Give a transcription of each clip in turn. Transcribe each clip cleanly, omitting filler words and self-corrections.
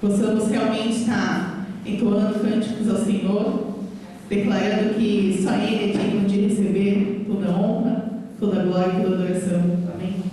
possamos realmente estar entoando cânticos ao Senhor, declarando que só Ele é digno de receber toda a honra, toda a glória e toda a adoração. Amém.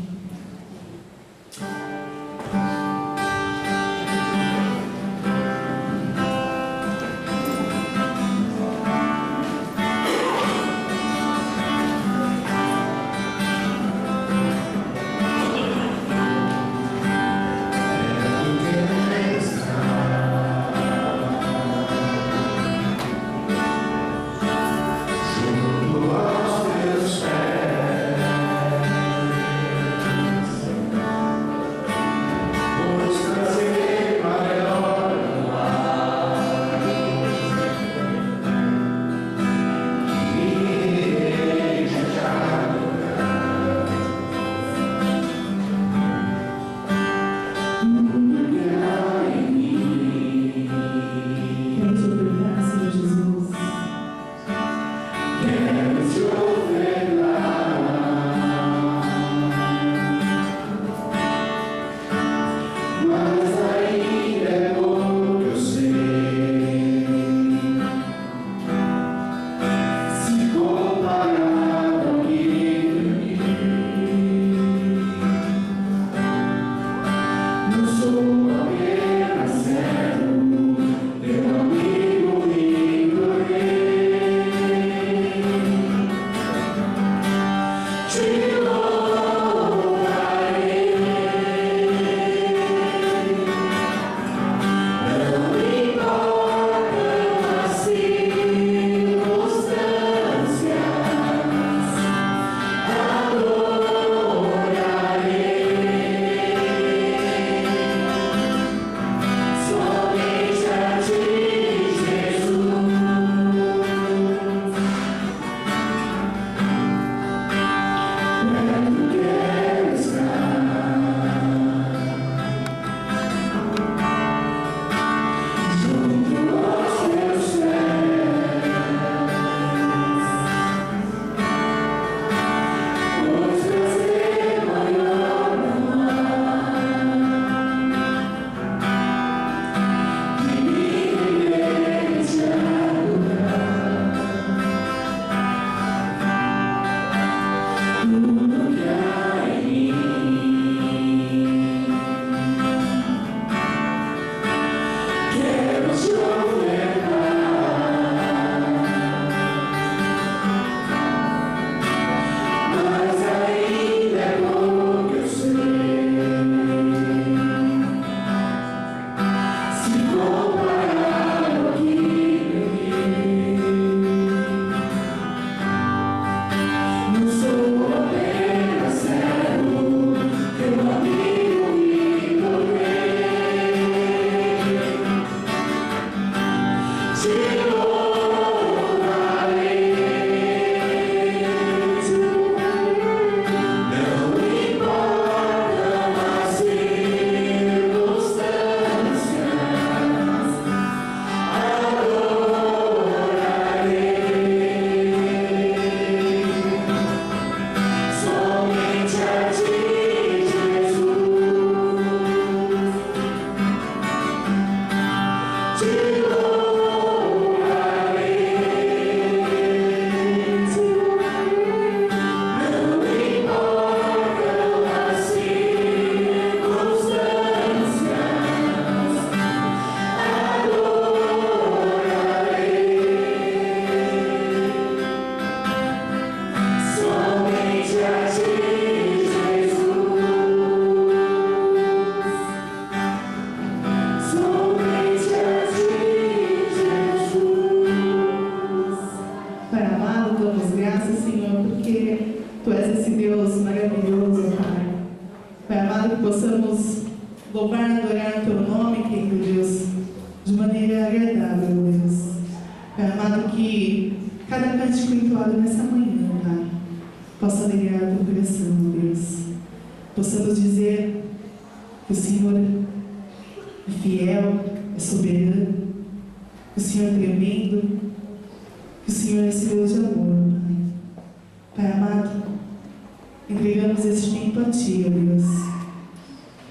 Entregamos este tempo a Ti, ó Deus,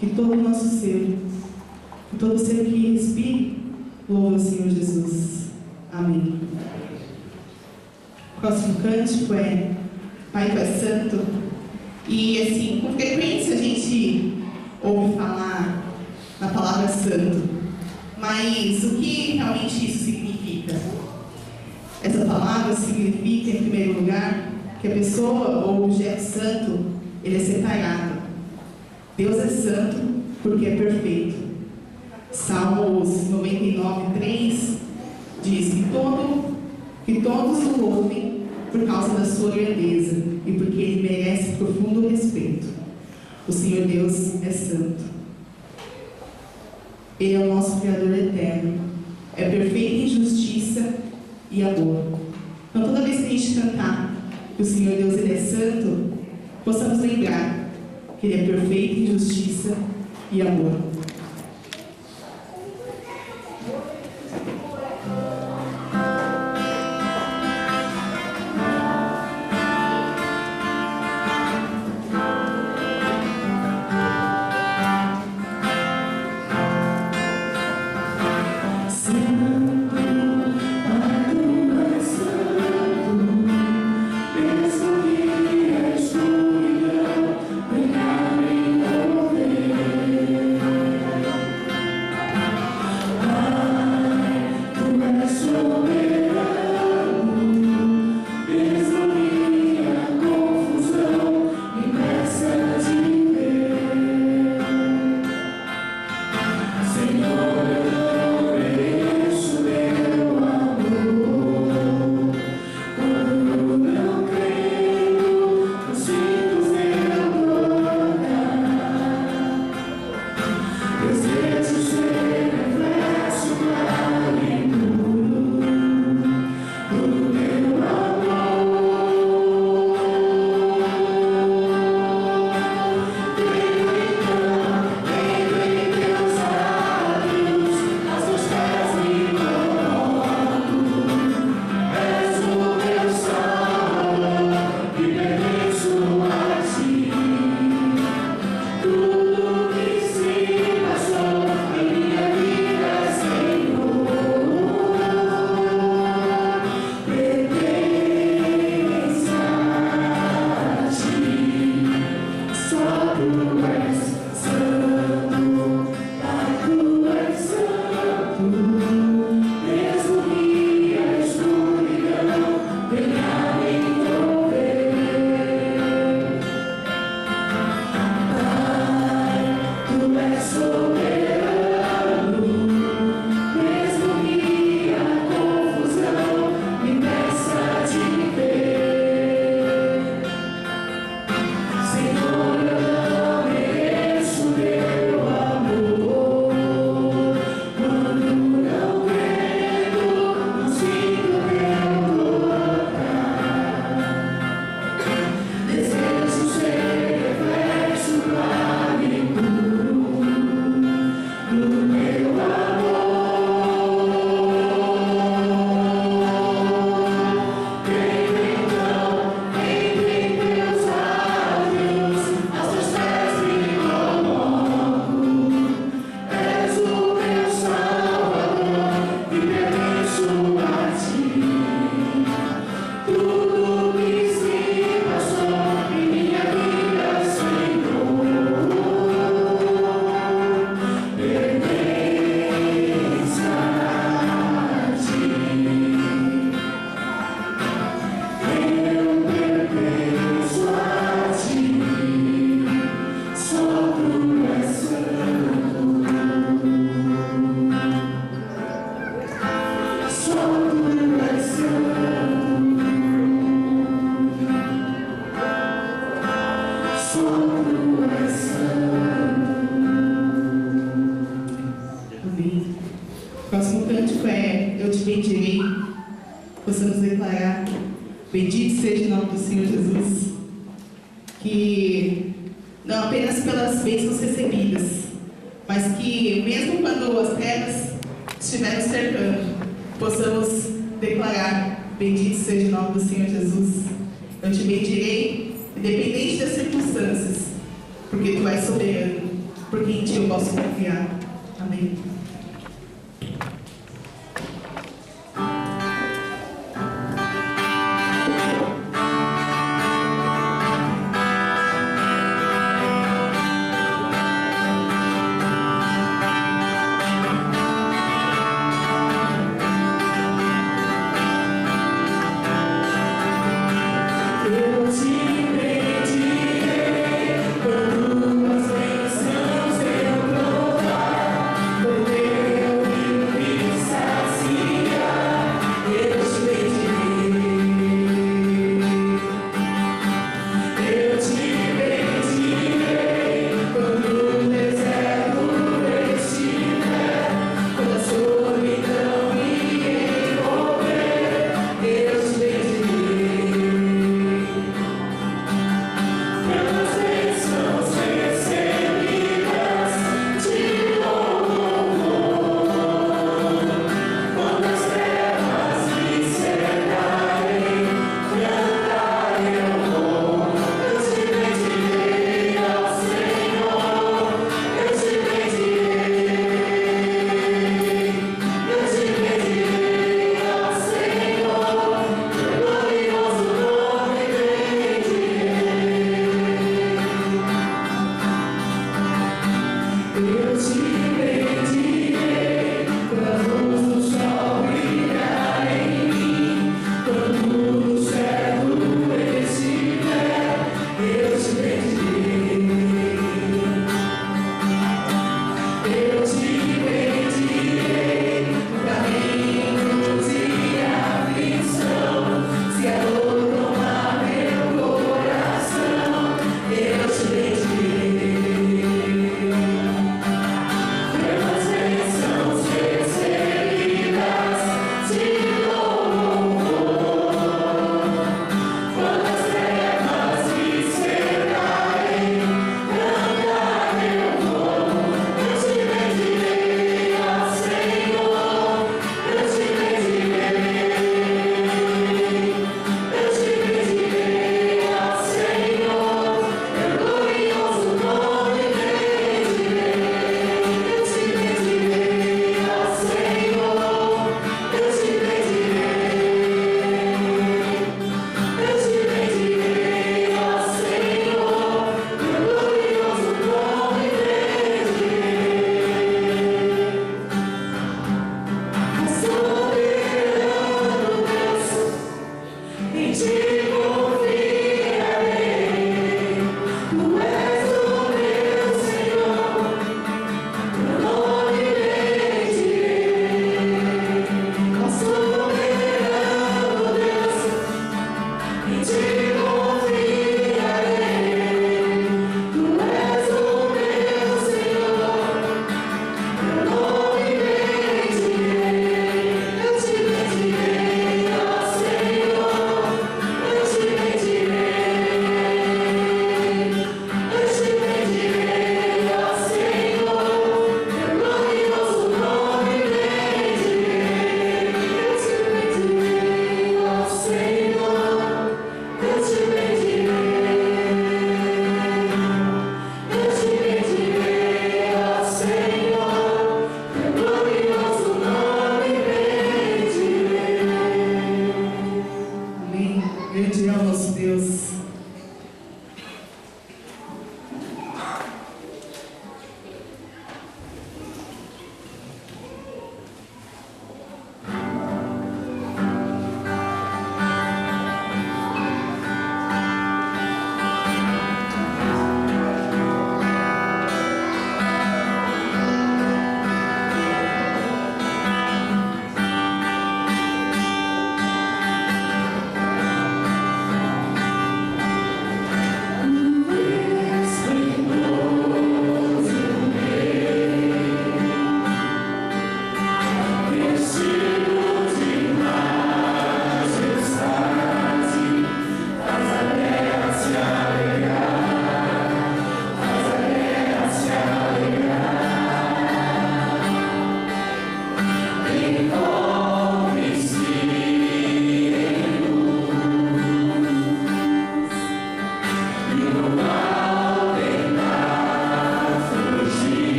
que todo o nosso ser E todo ser que respire, louve o Senhor Jesus. Amém. O próximo cântico é Pai, Tu és Santo. E assim, com frequência a gente ouve falar na palavra santo, mas o que realmente isso significa? Essa palavra significa, em primeiro lugar, que a pessoa ou objeto santo, ele é separado. Deus é santo porque é perfeito. Salmos 99:3 diz que todos o louvem por causa da sua grandeza e porque ele merece profundo respeito. O Senhor Deus é santo. Ele é o nosso Criador eterno. É perfeito em justiça e amor. Então, toda vez que a gente cantar que o Senhor Deus ele é santo, possamos lembrar que ele é perfeito em justiça e amor. próximo cântico é Eu te bendirei. Possamos declarar: bendito seja o nome do Senhor Jesus. Que não apenas pelas bênçãos recebidas, mas que mesmo quando as trevas estiverem cercando, possamos declarar: bendito seja o nome do Senhor Jesus. Eu te bendirei, independente das circunstâncias, porque Tu és soberano, porque em Ti eu posso confiar. Amém. Eu te pedirei quando as bênçãos eu provar.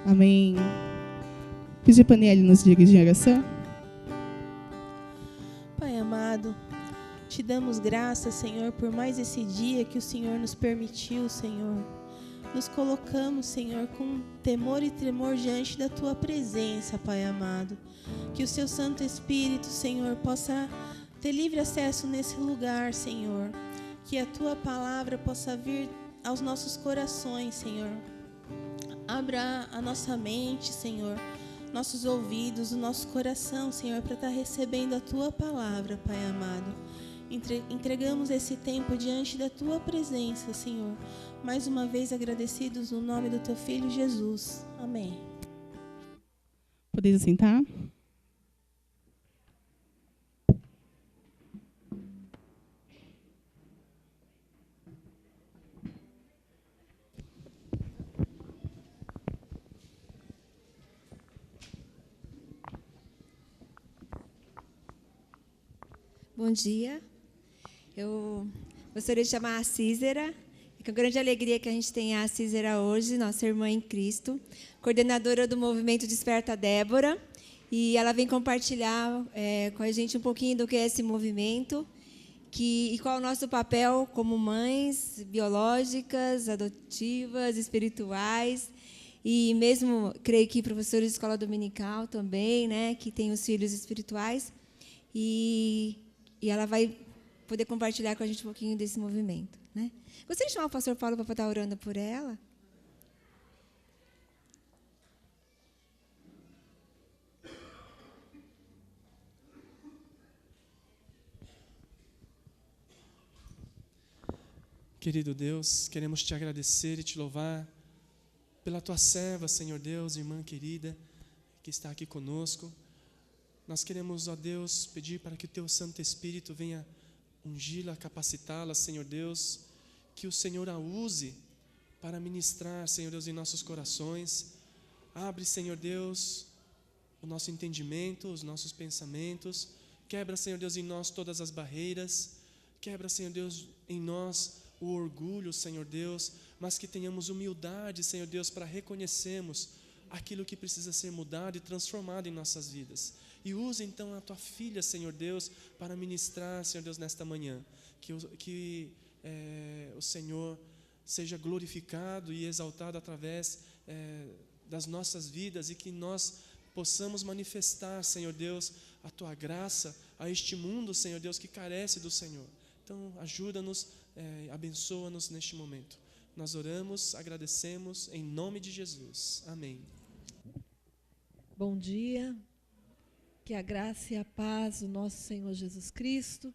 Amém. Pedir para a Niele nos dirigir em oração. Pai amado, te damos graças, Senhor, por mais esse dia que o Senhor nos permitiu, Senhor. Nos colocamos, Senhor, com temor e tremor diante da Tua presença, Pai amado. Que o Seu Santo Espírito, Senhor, possa ter livre acesso nesse lugar, Senhor. Que a Tua palavra possa vir aos nossos corações, Senhor. Abra a nossa mente, Senhor, nossos ouvidos, o nosso coração, Senhor, para estar recebendo a Tua palavra, Pai amado. Entregamos esse tempo diante da Tua presença, Senhor. Mais uma vez agradecidos no nome do Teu Filho Jesus. Amém. Podeis assentar? Bom dia. Eu gostaria de chamar a Císera. É com grande alegria que a gente tem a Císera hoje, nossa irmã em Cristo, coordenadora do movimento Desperta Débora. E ela vem compartilhar com a gente um pouquinho do que é esse movimento e qual é o nosso papel como mães biológicas, adotivas, espirituais. E mesmo, creio que professores de escola dominical também, né, que tem os filhos espirituais. E ela vai poder compartilhar com a gente um pouquinho desse movimento, né? Gostaria de chamar o pastor Paulo para estar orando por ela. Querido Deus, queremos te agradecer e te louvar pela tua serva, Senhor Deus, irmã querida, que está aqui conosco. Nós queremos, ó Deus, pedir para que o Teu Santo Espírito venha ungí-la, capacitá-la, Senhor Deus, que o Senhor a use para ministrar, Senhor Deus, em nossos corações. Abre, Senhor Deus, o nosso entendimento, os nossos pensamentos. Quebra, Senhor Deus, em nós todas as barreiras. Quebra, Senhor Deus, em nós o orgulho, Senhor Deus, mas que tenhamos humildade, Senhor Deus, para reconhecermos aquilo que precisa ser mudado e transformado em nossas vidas. E use então a tua filha, Senhor Deus, para ministrar, Senhor Deus, nesta manhã. Que o Senhor seja glorificado e exaltado através das nossas vidas, e que nós possamos manifestar, Senhor Deus, a tua graça a este mundo, Senhor Deus, que carece do Senhor. Então, ajuda-nos, abençoa-nos neste momento. Nós oramos, agradecemos, em nome de Jesus. Amém. Bom dia. Que a graça e a paz do nosso Senhor Jesus Cristo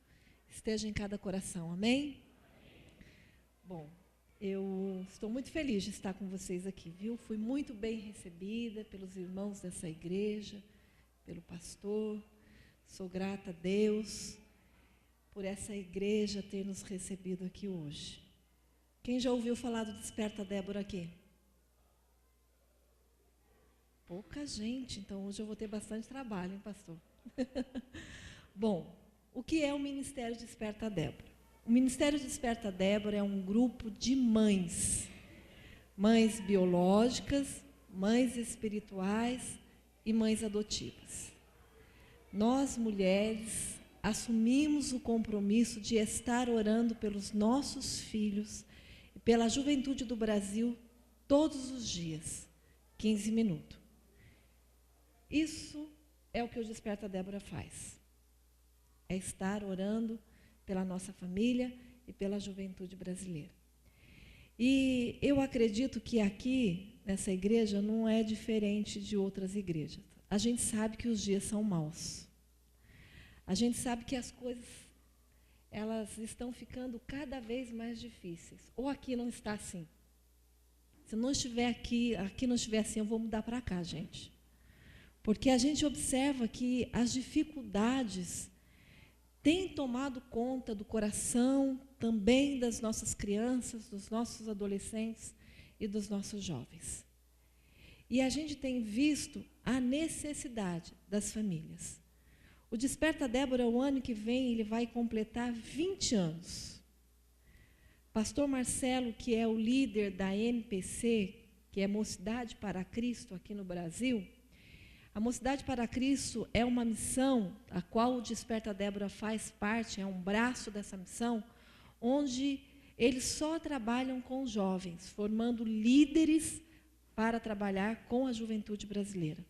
esteja em cada coração. Amém? Bom, eu estou muito feliz de estar com vocês aqui, viu? Fui muito bem recebida pelos irmãos dessa igreja, pelo pastor. Sou grata a Deus por essa igreja ter nos recebido aqui hoje. Quem já ouviu falar do Desperta Débora aqui? Pouca gente, então hoje eu vou ter bastante trabalho, hein, pastor? Bom, o que é o Ministério Desperta Débora? O Ministério Desperta Débora é um grupo de mães biológicas, mães espirituais e mães adotivas. Nós, mulheres, assumimos o compromisso de estar orando pelos nossos filhos e pela juventude do Brasil todos os dias, 15 minutos. Isso é o que o Desperta Débora faz. É estar orando pela nossa família e pela juventude brasileira. E eu acredito que aqui, nessa igreja, não é diferente de outras igrejas. A gente sabe que os dias são maus. A gente sabe que as coisas, elas estão ficando cada vez mais difíceis. Ou aqui não está assim. Se não estiver aqui não estiver assim, eu vou mudar para cá, gente. Porque a gente observa que as dificuldades têm tomado conta do coração também das nossas crianças, dos nossos adolescentes e dos nossos jovens. E a gente tem visto a necessidade das famílias. O Desperta Débora, o ano que vem, ele vai completar 20 anos. Pastor Marcelo, que é o líder da MPC, que é Mocidade para Cristo aqui no Brasil, a Mocidade para Cristo é uma missão a qual o Desperta Débora faz parte, é um braço dessa missão, onde eles só trabalham com jovens, formando líderes para trabalhar com a juventude brasileira.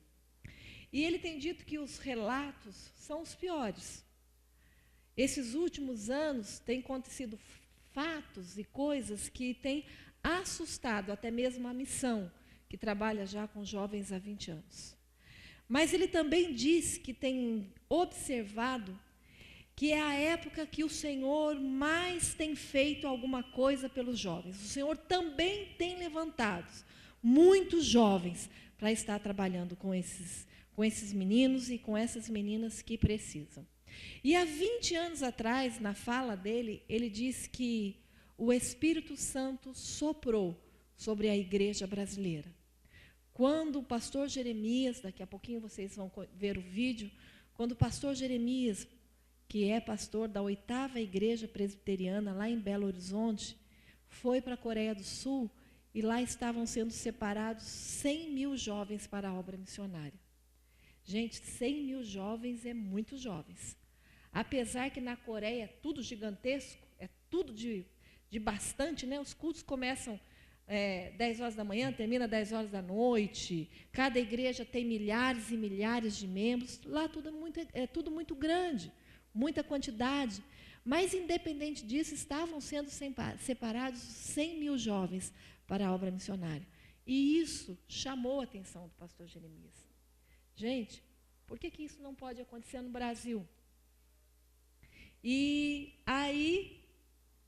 E ele tem dito que os relatos são os piores. Esses últimos anos têm acontecido fatos e coisas que têm assustado até mesmo a missão, que trabalha já com jovens há 20 anos. Mas ele também diz que tem observado que é a época que o Senhor mais tem feito alguma coisa pelos jovens. O Senhor também tem levantado muitos jovens para estar trabalhando com esses meninos e com essas meninas que precisam. E há 20 anos atrás, na fala dele, ele diz que o Espírito Santo soprou sobre a igreja brasileira. Quando o pastor Jeremias, daqui a pouquinho vocês vão ver o vídeo, quando o pastor Jeremias, que é pastor da 8ª Igreja Presbiteriana, lá em Belo Horizonte, foi para a Coreia do Sul, e lá estavam sendo separados 100 mil jovens para a obra missionária. Gente, 100 mil jovens é muitos jovens. Apesar que na Coreia é tudo gigantesco, é tudo de bastante, né? Os cultos começam 10 horas da manhã, termina 10 horas da noite. Cada igreja tem milhares e milhares de membros. Lá é tudo muito grande, muita quantidade. Mas, independente disso, estavam sendo separados 100 mil jovens para a obra missionária. E isso chamou a atenção do pastor Jeremias. Gente, por que isso não pode acontecer no Brasil? E aí,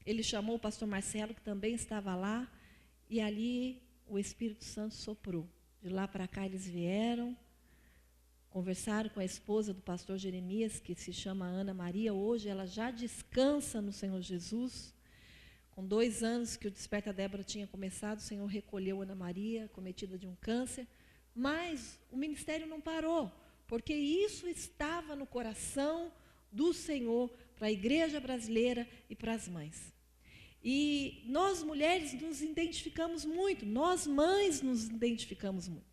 ele chamou o pastor Marcelo, que também estava lá, e ali o Espírito Santo soprou. De lá para cá eles vieram, conversaram com a esposa do pastor Jeremias, que se chama Ana Maria. Hoje ela já descansa no Senhor Jesus. Com 2 anos que o Desperta Débora tinha começado, o Senhor recolheu Ana Maria, cometida de um câncer. Mas o ministério não parou, porque isso estava no coração do Senhor para a igreja brasileira e para as mães. E nós, mulheres, nos identificamos muito, nós, mães, nos identificamos muito,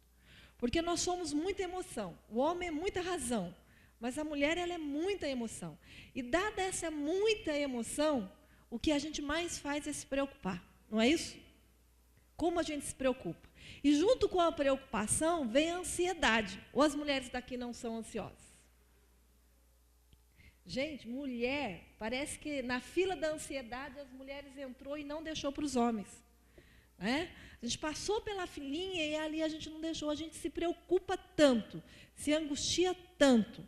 porque nós somos muita emoção. O homem é muita razão, mas a mulher, ela é muita emoção. E dada essa muita emoção, o que a gente mais faz é se preocupar, não é isso? Como a gente se preocupa? E junto com a preocupação vem a ansiedade. Ou as mulheres daqui não são ansiosas? Gente, mulher, parece que na fila da ansiedade as mulheres entrou e não deixou para os homens. Né? A gente passou pela filinha e ali a gente não deixou. A gente se preocupa tanto, se angustia tanto,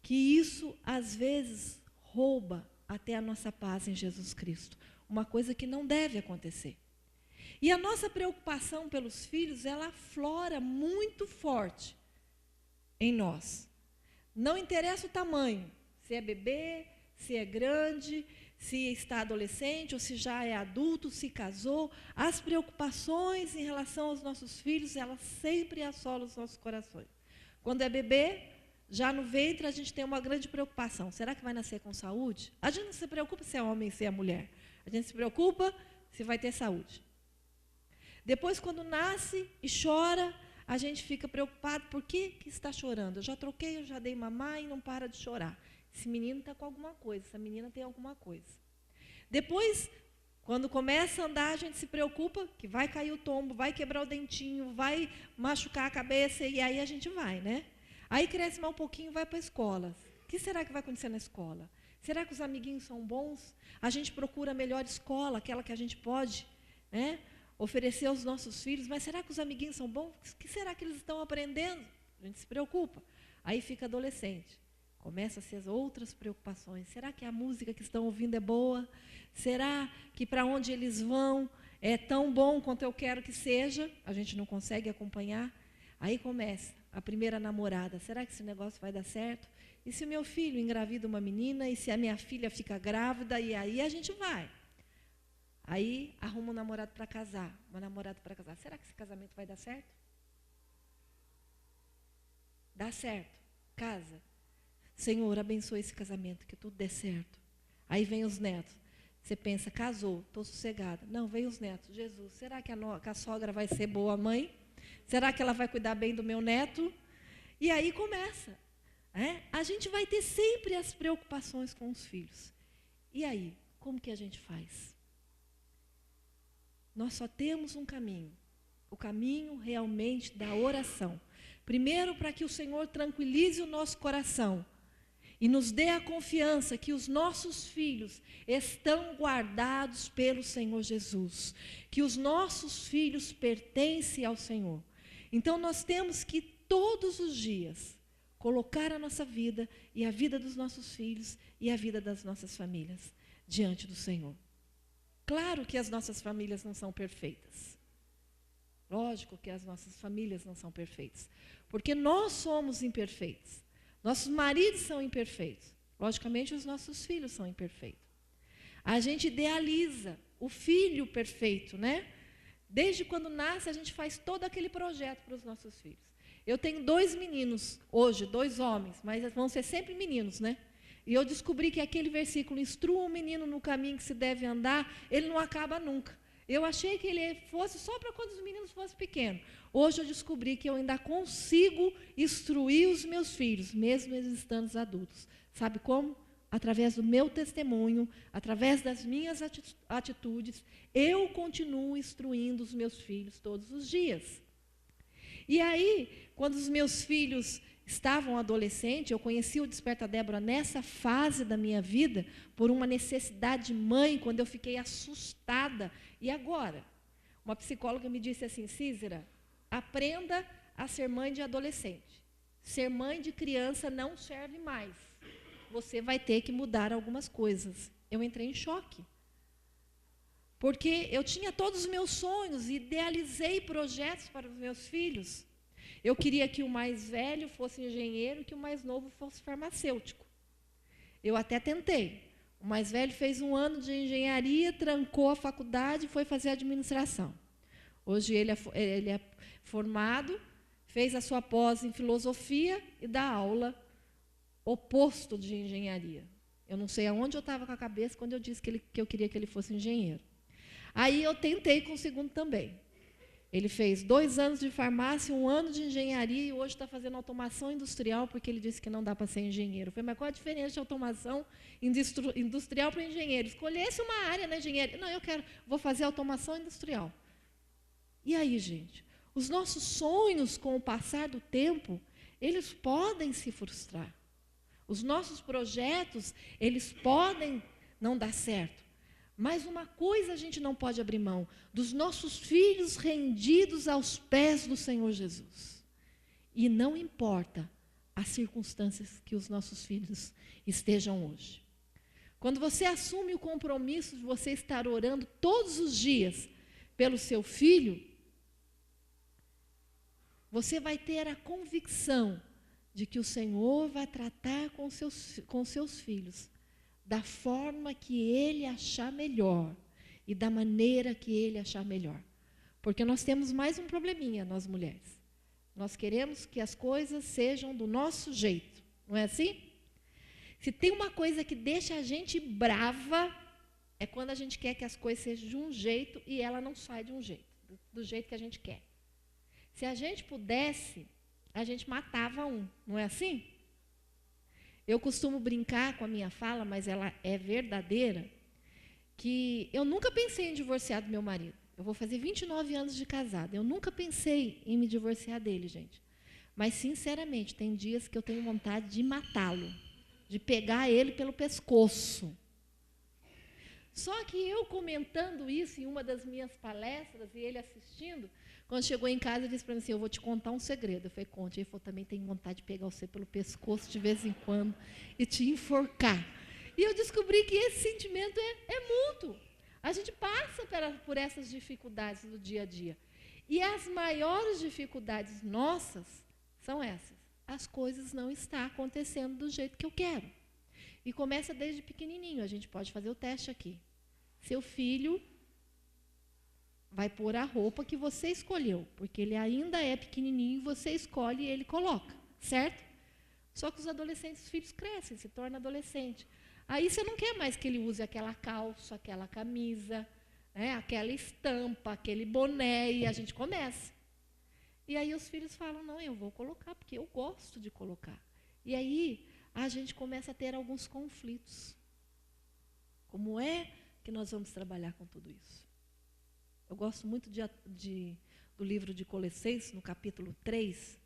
que isso às vezes rouba até a nossa paz em Jesus Cristo. Uma coisa que não deve acontecer. E a nossa preocupação pelos filhos, ela aflora muito forte em nós. Não interessa o tamanho, se é bebê, se é grande, se está adolescente ou se já é adulto, se casou. As preocupações em relação aos nossos filhos, elas sempre assolam os nossos corações. Quando é bebê, já no ventre a gente tem uma grande preocupação. Será que vai nascer com saúde? A gente não se preocupa se é homem, se é mulher. A gente se preocupa se vai ter saúde. Depois, quando nasce e chora, a gente fica preocupado. Por que está chorando? Eu já troquei, eu já dei mamar e não para de chorar. Esse menino está com alguma coisa, essa menina tem alguma coisa. Depois, quando começa a andar, a gente se preocupa que vai cair o tombo, vai quebrar o dentinho, vai machucar a cabeça, e aí a gente vai, né? Aí cresce mais um pouquinho, vai para a escola. O que será que vai acontecer na escola? Será que os amiguinhos são bons? A gente procura a melhor escola, aquela que a gente pode, né, oferecer aos nossos filhos, mas será que os amiguinhos são bons? O que será que eles estão aprendendo? A gente se preocupa. Aí fica adolescente. Começam a ser as outras preocupações. Será que a música que estão ouvindo é boa? Será que para onde eles vão é tão bom quanto eu quero que seja? A gente não consegue acompanhar. Aí começa a primeira namorada. Será que esse negócio vai dar certo? E se o meu filho engravida uma menina? E se a minha filha fica grávida? E aí a gente vai. Aí arruma um namorado para casar, uma namorada para casar. Será que esse casamento vai dar certo? Dá certo. Casa. Senhor, abençoe esse casamento, que tudo dê certo. Aí vem os netos. Você pensa, casou, estou sossegada. Não, vem os netos. Jesus, será que a sogra vai ser boa mãe? Será que ela vai cuidar bem do meu neto? E aí começa. A gente vai ter sempre as preocupações com os filhos. E aí, como que a gente faz? Nós só temos um caminho. O caminho realmente da oração. Primeiro, para que o Senhor tranquilize o nosso coração e nos dê a confiança que os nossos filhos estão guardados pelo Senhor Jesus, que os nossos filhos pertencem ao Senhor. Então, nós temos que todos os dias colocar a nossa vida e a vida dos nossos filhos e a vida das nossas famílias diante do Senhor. Claro que as nossas famílias não são perfeitas. Lógico que as nossas famílias não são perfeitas, porque nós somos imperfeitos. Nossos maridos são imperfeitos. Logicamente, os nossos filhos são imperfeitos. A gente idealiza o filho perfeito, né? Desde quando nasce, a gente faz todo aquele projeto para os nossos filhos. Eu tenho 2 meninos hoje, 2 homens, mas vão ser sempre meninos, né? E eu descobri que aquele versículo, instrua o menino no caminho que se deve andar, ele não acaba nunca. Eu achei que ele fosse só para quando os meninos fossem pequenos. Hoje eu descobri que eu ainda consigo instruir os meus filhos, mesmo eles estando adultos. Sabe como? Através do meu testemunho, através das minhas atitudes, eu continuo instruindo os meus filhos todos os dias. E aí, quando os meus filhos estavam adolescentes, eu conheci o Desperta Débora nessa fase da minha vida, por uma necessidade de mãe, quando eu fiquei assustada. E agora? Uma psicóloga me disse assim, Cícera, aprenda a ser mãe de adolescente. Ser mãe de criança não serve mais. Você vai ter que mudar algumas coisas. Eu entrei em choque. Porque eu tinha todos os meus sonhos, idealizei projetos para os meus filhos. Eu queria que o mais velho fosse engenheiro e que o mais novo fosse farmacêutico. Eu até tentei. O mais velho fez 1 ano de engenharia, trancou a faculdade e foi fazer administração. Hoje ele é formado, fez a sua pós em filosofia e dá aula oposto de engenharia. Eu não sei aonde eu estava com a cabeça quando eu disse que eu queria que ele fosse engenheiro. Aí eu tentei com o segundo também. Ele fez 2 anos de farmácia, 1 ano de engenharia e hoje está fazendo automação industrial porque ele disse que não dá para ser engenheiro. Eu falei, mas qual a diferença de automação industrial para engenheiro? Escolhesse uma área na engenharia. Não, vou fazer automação industrial. E aí, gente, os nossos sonhos com o passar do tempo, eles podem se frustrar. Os nossos projetos, eles podem não dar certo. Mas uma coisa a gente não pode abrir mão, dos nossos filhos rendidos aos pés do Senhor Jesus. E não importa as circunstâncias que os nossos filhos estejam hoje. Quando você assume o compromisso de você estar orando todos os dias pelo seu filho, você vai ter a convicção de que o Senhor vai tratar com seus filhos da forma que Ele achar melhor e da maneira que Ele achar melhor. Porque nós temos mais um probleminha, nós mulheres. Nós queremos que as coisas sejam do nosso jeito, não é assim? Se tem uma coisa que deixa a gente brava, é quando a gente quer que as coisas sejam de um jeito e ela não sai de um jeito, do jeito que a gente quer. Se a gente pudesse, a gente matava um, não é assim? Eu costumo brincar com a minha fala, mas ela é verdadeira, que eu nunca pensei em divorciar do meu marido. Eu vou fazer 29 anos de casada. Eu nunca pensei em me divorciar dele, gente. Mas, sinceramente, tem dias que eu tenho vontade de matá-lo, de pegar ele pelo pescoço. Só que eu comentando isso em uma das minhas palestras, e ele assistindo, quando chegou em casa, ele disse para mim assim, eu vou te contar um segredo. Eu falei, conte. Ele falou, também tenho vontade de pegar você pelo pescoço de vez em quando e te enforcar. E eu descobri que esse sentimento é mútuo. A gente passa por essas dificuldades do dia a dia. E as maiores dificuldades nossas são essas. As coisas não estão acontecendo do jeito que eu quero. E começa desde pequenininho. A gente pode fazer o teste aqui. Seu filho vai pôr a roupa que você escolheu, porque ele ainda é pequenininho, você escolhe e ele coloca, certo? Só que os adolescentes, os filhos crescem, se tornam adolescentes. Aí você não quer mais que ele use aquela calça, aquela camisa, aquela estampa, aquele boné, e a gente começa. E aí os filhos falam, não, eu vou colocar, porque eu gosto de colocar. E aí a gente começa a ter alguns conflitos. Como é que nós vamos trabalhar com tudo isso? Eu gosto muito do livro de Colossenses, no capítulo 3,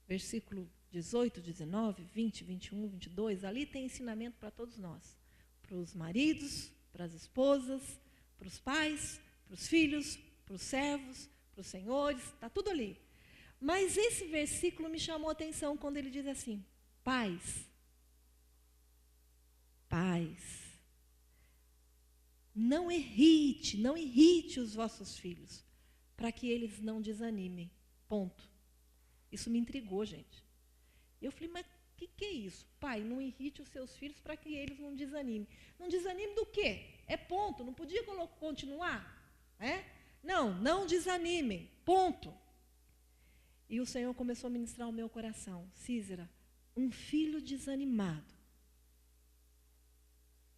versículo 18, 19, 20, 21, 22. Ali tem ensinamento para todos nós. Para os maridos, para as esposas, para os pais, para os filhos, para os servos, para os senhores. Está tudo ali. Mas esse versículo me chamou a atenção quando ele diz assim, pais, não irrite os vossos filhos, para que eles não desanimem. Ponto. Isso me intrigou, gente. Eu falei, mas o que é isso? Pai, não irrite os seus filhos para que eles não desanimem. Não desanime do quê? É ponto. Não podia continuar? Não desanimem. Ponto. E o Senhor começou a ministrar o meu coração. Císera, um filho desanimado,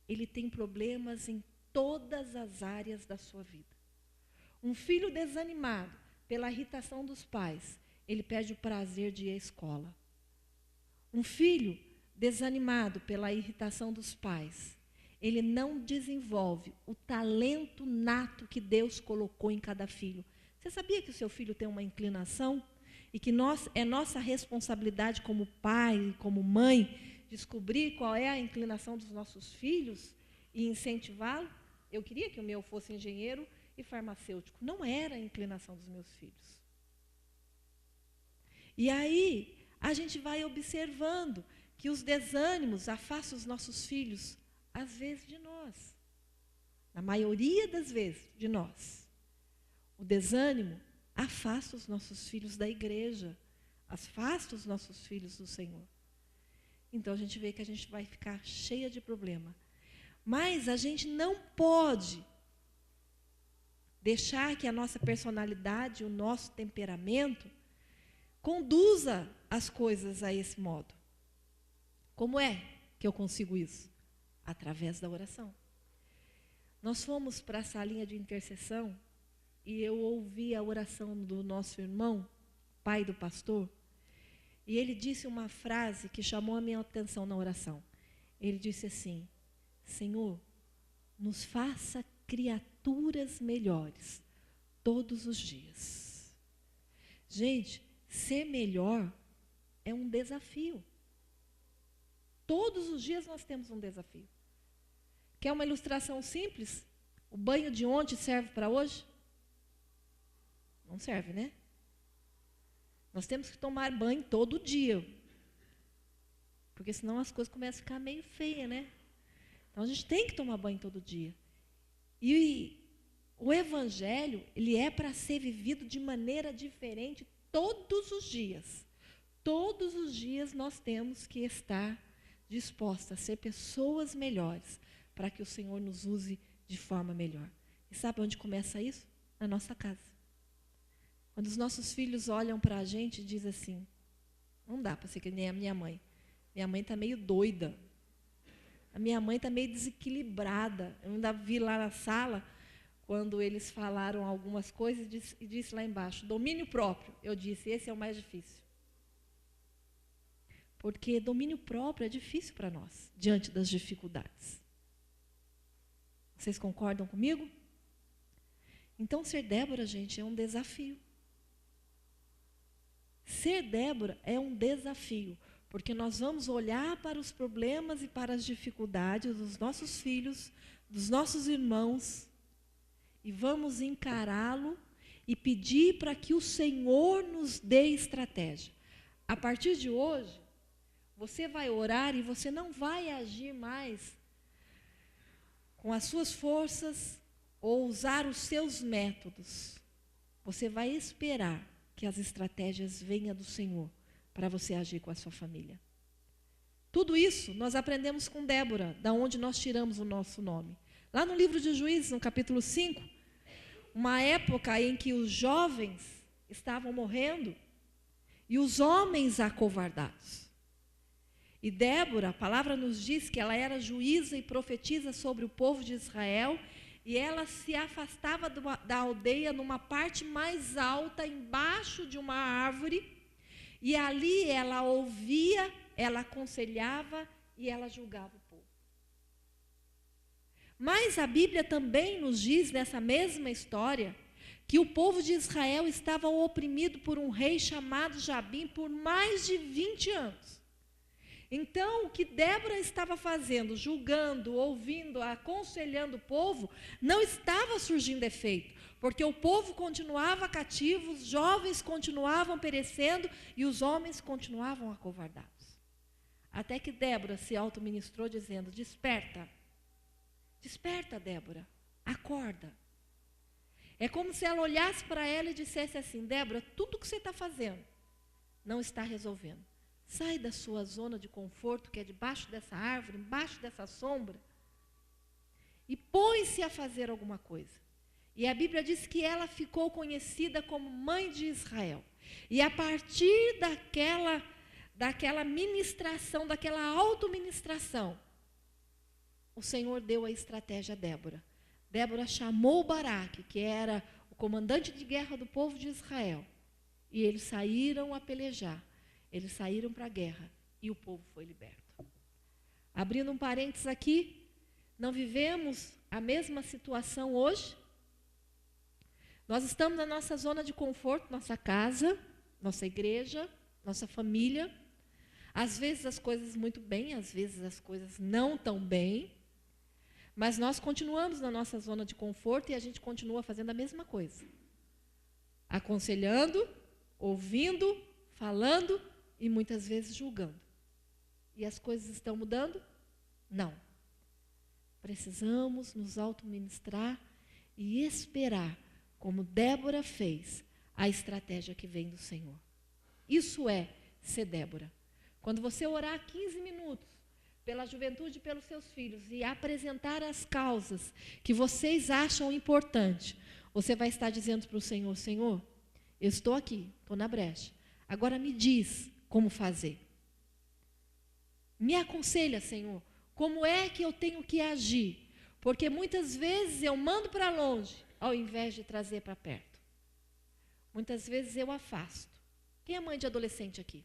ele tem problemas em todas as áreas da sua vida. Um filho desanimado pela irritação dos pais, ele perde o prazer de ir à escola. Um filho desanimado pela irritação dos pais, ele não desenvolve o talento nato que Deus colocou em cada filho. Você sabia que o seu filho tem uma inclinação? E que é nossa responsabilidade como pai, como mãe, descobrir qual é a inclinação dos nossos filhos e incentivá-lo? Eu queria que o meu fosse engenheiro e farmacêutico. Não era a inclinação dos meus filhos. E aí, a gente vai observando que os desânimos afastam os nossos filhos, às vezes, de nós. Na maioria das vezes, de nós. O desânimo afasta os nossos filhos da igreja, afasta os nossos filhos do Senhor. Então, a gente vê que a gente vai ficar cheia de problema. Mas a gente não pode deixar que a nossa personalidade, o nosso temperamento, conduza as coisas a esse modo. Como é que eu consigo isso? Através da oração. Nós fomos para a salinha de intercessão e eu ouvi a oração do nosso irmão, pai do pastor, e ele disse uma frase que chamou a minha atenção na oração. Ele disse assim: Senhor, nos faça criaturas melhores todos os dias. Gente, ser melhor é um desafio. Todos os dias nós temos um desafio. Quer uma ilustração simples? O banho de ontem serve para hoje? Não serve, né? Nós temos que tomar banho todo dia. Porque senão as coisas começam a ficar meio feias, né? Então a gente tem que tomar banho todo dia. E o evangelho, ele é para ser vivido de maneira diferente todos os dias. Todos os dias nós temos que estar dispostos a ser pessoas melhores, para que o Senhor nos use de forma melhor. E sabe onde começa isso? Na nossa casa. Quando os nossos filhos olham para a gente e dizem assim: não dá para ser que nem a minha mãe. Minha mãe está meio doida. A minha mãe está meio desequilibrada. Eu ainda vi lá na sala, quando eles falaram algumas coisas, e disse lá embaixo: domínio próprio. Eu disse: esse é o mais difícil. Porque domínio próprio é difícil para nós, diante das dificuldades. Vocês concordam comigo? Então, ser Débora, gente, é um desafio. Ser Débora é um desafio, porque nós vamos olhar para os problemas e para as dificuldades dos nossos filhos, dos nossos irmãos, e vamos encará-lo e pedir para que o Senhor nos dê estratégia. A partir de hoje, você vai orar e você não vai agir mais com as suas forças ou usar os seus métodos. Você vai esperar que as estratégias venham do Senhor para você agir com a sua família. Tudo isso nós aprendemos com Débora, da onde nós tiramos o nosso nome. Lá no livro de Juízes, no capítulo 5, uma época em que os jovens estavam morrendo e os homens acovardados. E Débora, a palavra nos diz que ela era juíza e profetiza sobre o povo de Israel, e ela se afastava da aldeia numa parte mais alta, embaixo de uma árvore, e ali ela ouvia, ela aconselhava e ela julgava o povo. Mas a Bíblia também nos diz, nessa mesma história, que o povo de Israel estava oprimido por um rei chamado Jabim por mais de 20 anos. Então, o que Débora estava fazendo, julgando, ouvindo, aconselhando o povo, não estava surgindo efeito, porque o povo continuava cativo, os jovens continuavam perecendo e os homens continuavam acovardados. Até que Débora se autoministrou dizendo: desperta, desperta, Débora, acorda. É como se ela olhasse para ela e dissesse assim: Débora, tudo que você está fazendo não está resolvendo. Sai da sua zona de conforto, que é debaixo dessa árvore, embaixo dessa sombra, e põe-se a fazer alguma coisa. E a Bíblia diz que ela ficou conhecida como mãe de Israel. E a partir daquela ministração, daquela autoministração, o Senhor deu a estratégia a Débora. Débora chamou Baraque, que era o comandante de guerra do povo de Israel, e eles saíram a pelejar. Eles saíram para a guerra e o povo foi liberto. Abrindo um parênteses aqui, não vivemos a mesma situação hoje? Nós estamos na nossa zona de conforto, nossa casa, nossa igreja, nossa família. Às vezes as coisas muito bem, às vezes as coisas não tão bem, mas nós continuamos na nossa zona de conforto e a gente continua fazendo a mesma coisa. Aconselhando, ouvindo, falando, e muitas vezes julgando. E as coisas estão mudando? Não. Precisamos nos autoministrar e esperar, como Débora fez, a estratégia que vem do Senhor. Isso é ser Débora. Quando você orar 15 minutos pela juventude e pelos seus filhos e apresentar as causas que vocês acham importantes, você vai estar dizendo para o Senhor: Senhor, eu estou aqui, estou na brecha. Agora me diz como fazer. Me aconselha, Senhor, como é que eu tenho que agir? Porque muitas vezes eu mando para longe, ao invés de trazer para perto. Muitas vezes eu afasto. Quem é mãe de adolescente aqui?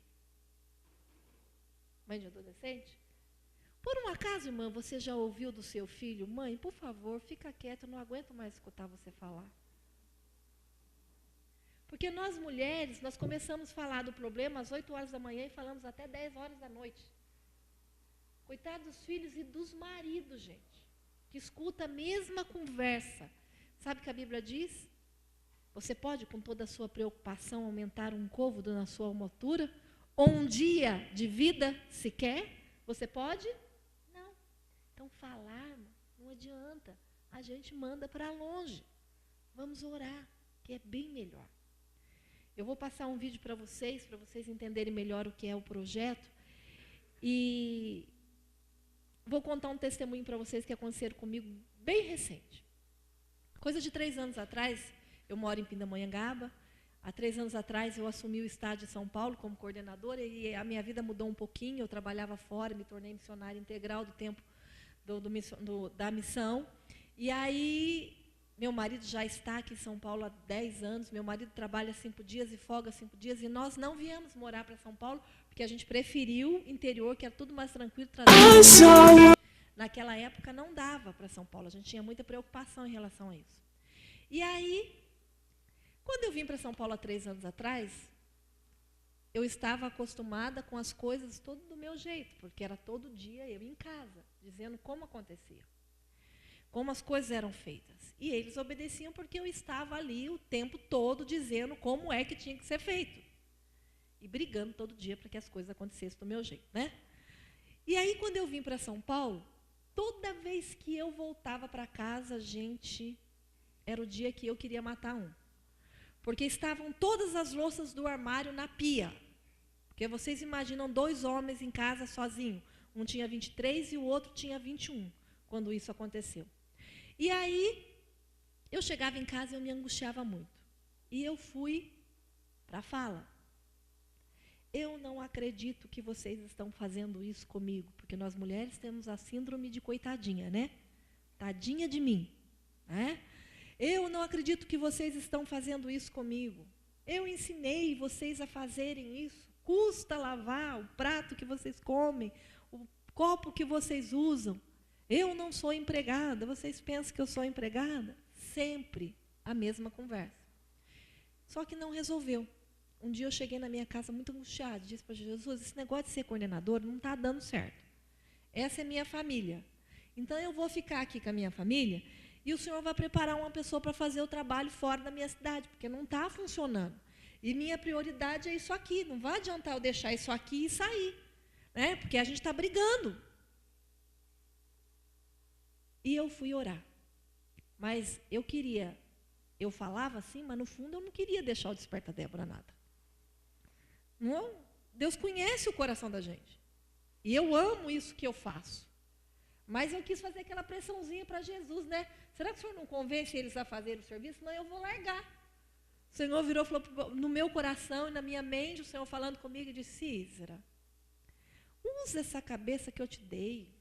Mãe de adolescente? Por um acaso, irmã, você já ouviu do seu filho: mãe, por favor, fica quieto, eu não aguento mais escutar você falar. Porque nós mulheres, nós começamos a falar do problema às 8 horas da manhã e falamos até 10 horas da noite. Coitado dos filhos e dos maridos, gente, que escuta a mesma conversa. Sabe o que a Bíblia diz? Você pode, com toda a sua preocupação, aumentar um côvado na sua altura? Ou um dia de vida sequer? Você pode? Não. Então, falar não adianta. A gente manda para longe. Vamos orar, que é bem melhor. Eu vou passar um vídeo para vocês entenderem melhor o que é o projeto. E vou contar um testemunho para vocês que aconteceu comigo bem recente. Coisa de 3 anos atrás, eu moro em Pindamonhangaba. Há 3 anos atrás, eu assumi o estado de São Paulo como coordenadora e a minha vida mudou um pouquinho. Eu trabalhava fora, me tornei missionária integral do tempo da missão. E aí, meu marido já está aqui em São Paulo há 10 anos. Meu marido trabalha 5 dias e folga 5 dias. E nós não viemos morar para São Paulo, porque a gente preferiu interior, que era tudo mais tranquilo. Naquela época não dava para São Paulo. A gente tinha muita preocupação em relação a isso. E aí, quando eu vim para São Paulo há 3 anos atrás, eu estava acostumada com as coisas todo do meu jeito, porque era todo dia eu em casa, dizendo como acontecia, como as coisas eram feitas. E eles obedeciam porque eu estava ali o tempo todo dizendo como é que tinha que ser feito. E brigando todo dia para que as coisas acontecessem do meu jeito, né? E aí, quando eu vim para São Paulo, toda vez que eu voltava para casa, gente, era o dia que eu queria matar um. Porque estavam todas as louças do armário na pia. Porque vocês imaginam 2 homens em casa sozinhos. Um tinha 23 e o outro tinha 21, quando isso aconteceu. E aí, eu chegava em casa e eu me angustiava muito. E eu fui para a fala. Eu não acredito que vocês estão fazendo isso comigo, porque nós mulheres temos a síndrome de coitadinha, né? Tadinha de mim, né? Eu não acredito que vocês estão fazendo isso comigo. Eu ensinei vocês a fazerem isso. Custa lavar o prato que vocês comem, o copo que vocês usam. Eu não sou empregada. Vocês pensam que eu sou empregada? Sempre a mesma conversa. Só que não resolveu. Um dia eu cheguei na minha casa muito angustiada. Disse para Jesus: esse negócio de ser coordenador não está dando certo. Essa é minha família. Então eu vou ficar aqui com a minha família. E o Senhor vai preparar uma pessoa para fazer o trabalho fora da minha cidade, porque não está funcionando. E minha prioridade é isso aqui. Não vai adiantar eu deixar isso aqui e sair, né? Porque a gente está brigando. E eu fui orar. Mas eu falava assim, mas no fundo eu não queria deixar o Desperta Débora nada. Não, Deus conhece o coração da gente. E eu amo isso que eu faço. Mas eu quis fazer aquela pressãozinha para Jesus, né? Será que o Senhor não convence eles a fazerem o serviço? Não, eu vou largar. O Senhor virou e falou no meu coração e na minha mente, o Senhor falando comigo, e disse: Císera, usa essa cabeça que eu te dei.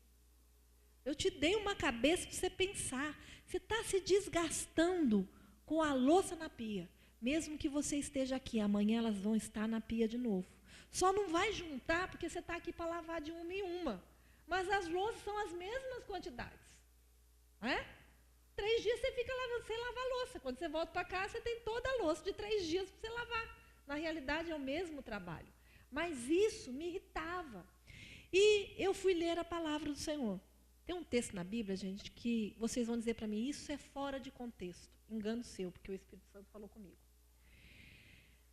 Eu te dei uma cabeça para você pensar. Você está se desgastando com a louça na pia. Mesmo que você esteja aqui, amanhã elas vão estar na pia de novo. Só não vai juntar porque você está aqui para lavar de uma em uma. Mas as louças são as mesmas quantidades. Né? 3 dias você fica lavando, sem lavar a louça. Quando você volta para casa, você tem toda a louça de 3 dias para você lavar. Na realidade, é o mesmo trabalho. Mas isso me irritava. E eu fui ler a palavra do Senhor. Tem um texto na Bíblia, gente, que vocês vão dizer para mim: isso é fora de contexto. Engano seu, porque o Espírito Santo falou comigo.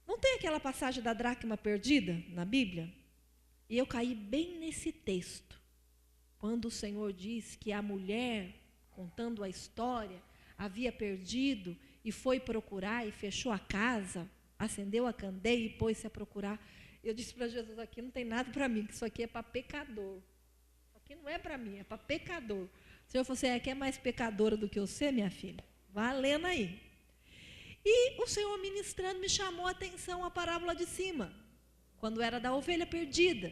Não tem aquela passagem da dracma perdida na Bíblia? E eu caí bem nesse texto. Quando o Senhor diz que a mulher, contando a história, havia perdido e foi procurar e fechou a casa, acendeu a candeia e pôs-se a procurar. Eu disse para Jesus: aqui não tem nada para mim, que isso aqui é para pecador. Isso aqui não é para mim, é para pecador. O Senhor falou: você é mais pecadora do que você, minha filha? Vá lendo aí. E o Senhor ministrando me chamou a atenção a parábola de cima. quando era da ovelha perdida.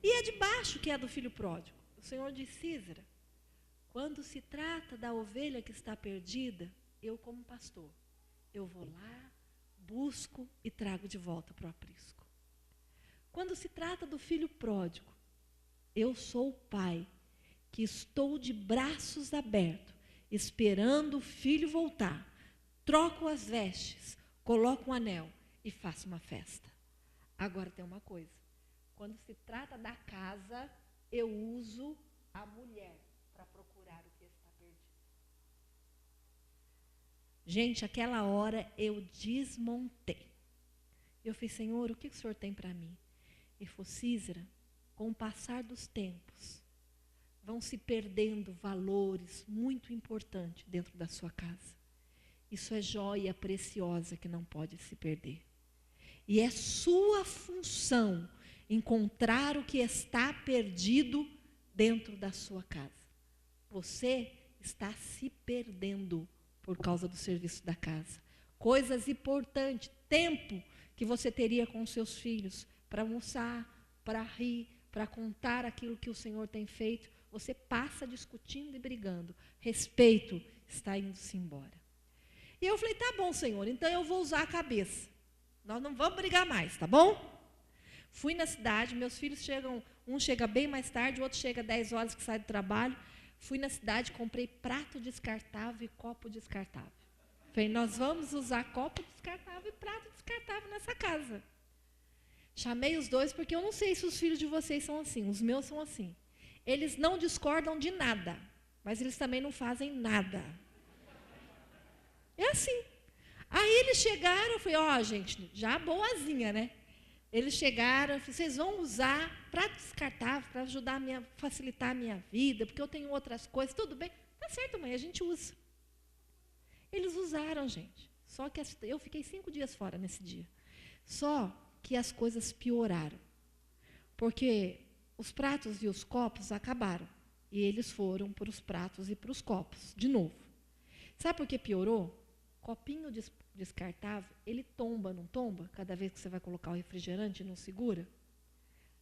E é de baixo que é do filho pródigo. O Senhor diz: Císera, quando se trata da ovelha que está perdida, eu como pastor, eu vou lá, busco e trago de volta para o aprisco. Quando se trata do filho pródigo, eu sou o pai que estou de braços abertos, esperando o filho voltar. Troco as vestes, coloco um anel e faço uma festa. Agora tem uma coisa. Quando se trata da casa, eu uso a mulher para procurar o que está perdido. Gente, aquela hora eu desmontei. Eu falei: Senhor, o que o Senhor tem para mim? Ele falou: Císera, com o passar dos tempos, vão se perdendo valores muito importantes dentro da sua casa. Isso é joia preciosa que não pode se perder. E é sua função encontrar o que está perdido dentro da sua casa. Você está se perdendo por causa do serviço da casa. Coisas importantes, tempo que você teria com os seus filhos para almoçar, para rir, para contar aquilo que o Senhor tem feito, você passa discutindo e brigando. Respeito está indo-se embora. E eu falei: tá bom, Senhor, então eu vou usar a cabeça. Nós não vamos brigar mais, tá bom? Fui na cidade, meus filhos chegam, um chega bem mais tarde, o outro chega 10 horas que sai do trabalho. Fui na cidade, comprei prato descartável e copo descartável. Falei: nós vamos usar copo descartável e prato descartável nessa casa. Chamei os dois, porque eu não sei se os filhos de vocês são assim, os meus são assim. Eles não discordam de nada, mas eles também não fazem nada. É assim. Aí eles chegaram, eu falei: ó, gente, já boazinha, né? Eles chegaram, eu falei: vocês vão usar prato descartável para ajudar facilitar a minha vida, porque eu tenho outras coisas. Tudo bem? Tá certo, mãe, a gente usa. Eles usaram, gente. Só que eu fiquei 5 dias fora nesse dia. Só que as coisas pioraram. Porque os pratos e os copos acabaram. E eles foram para os pratos e para os copos, de novo. Sabe por que piorou? Copinho descartável, ele tomba, não tomba? Cada vez que você vai colocar o refrigerante, não segura?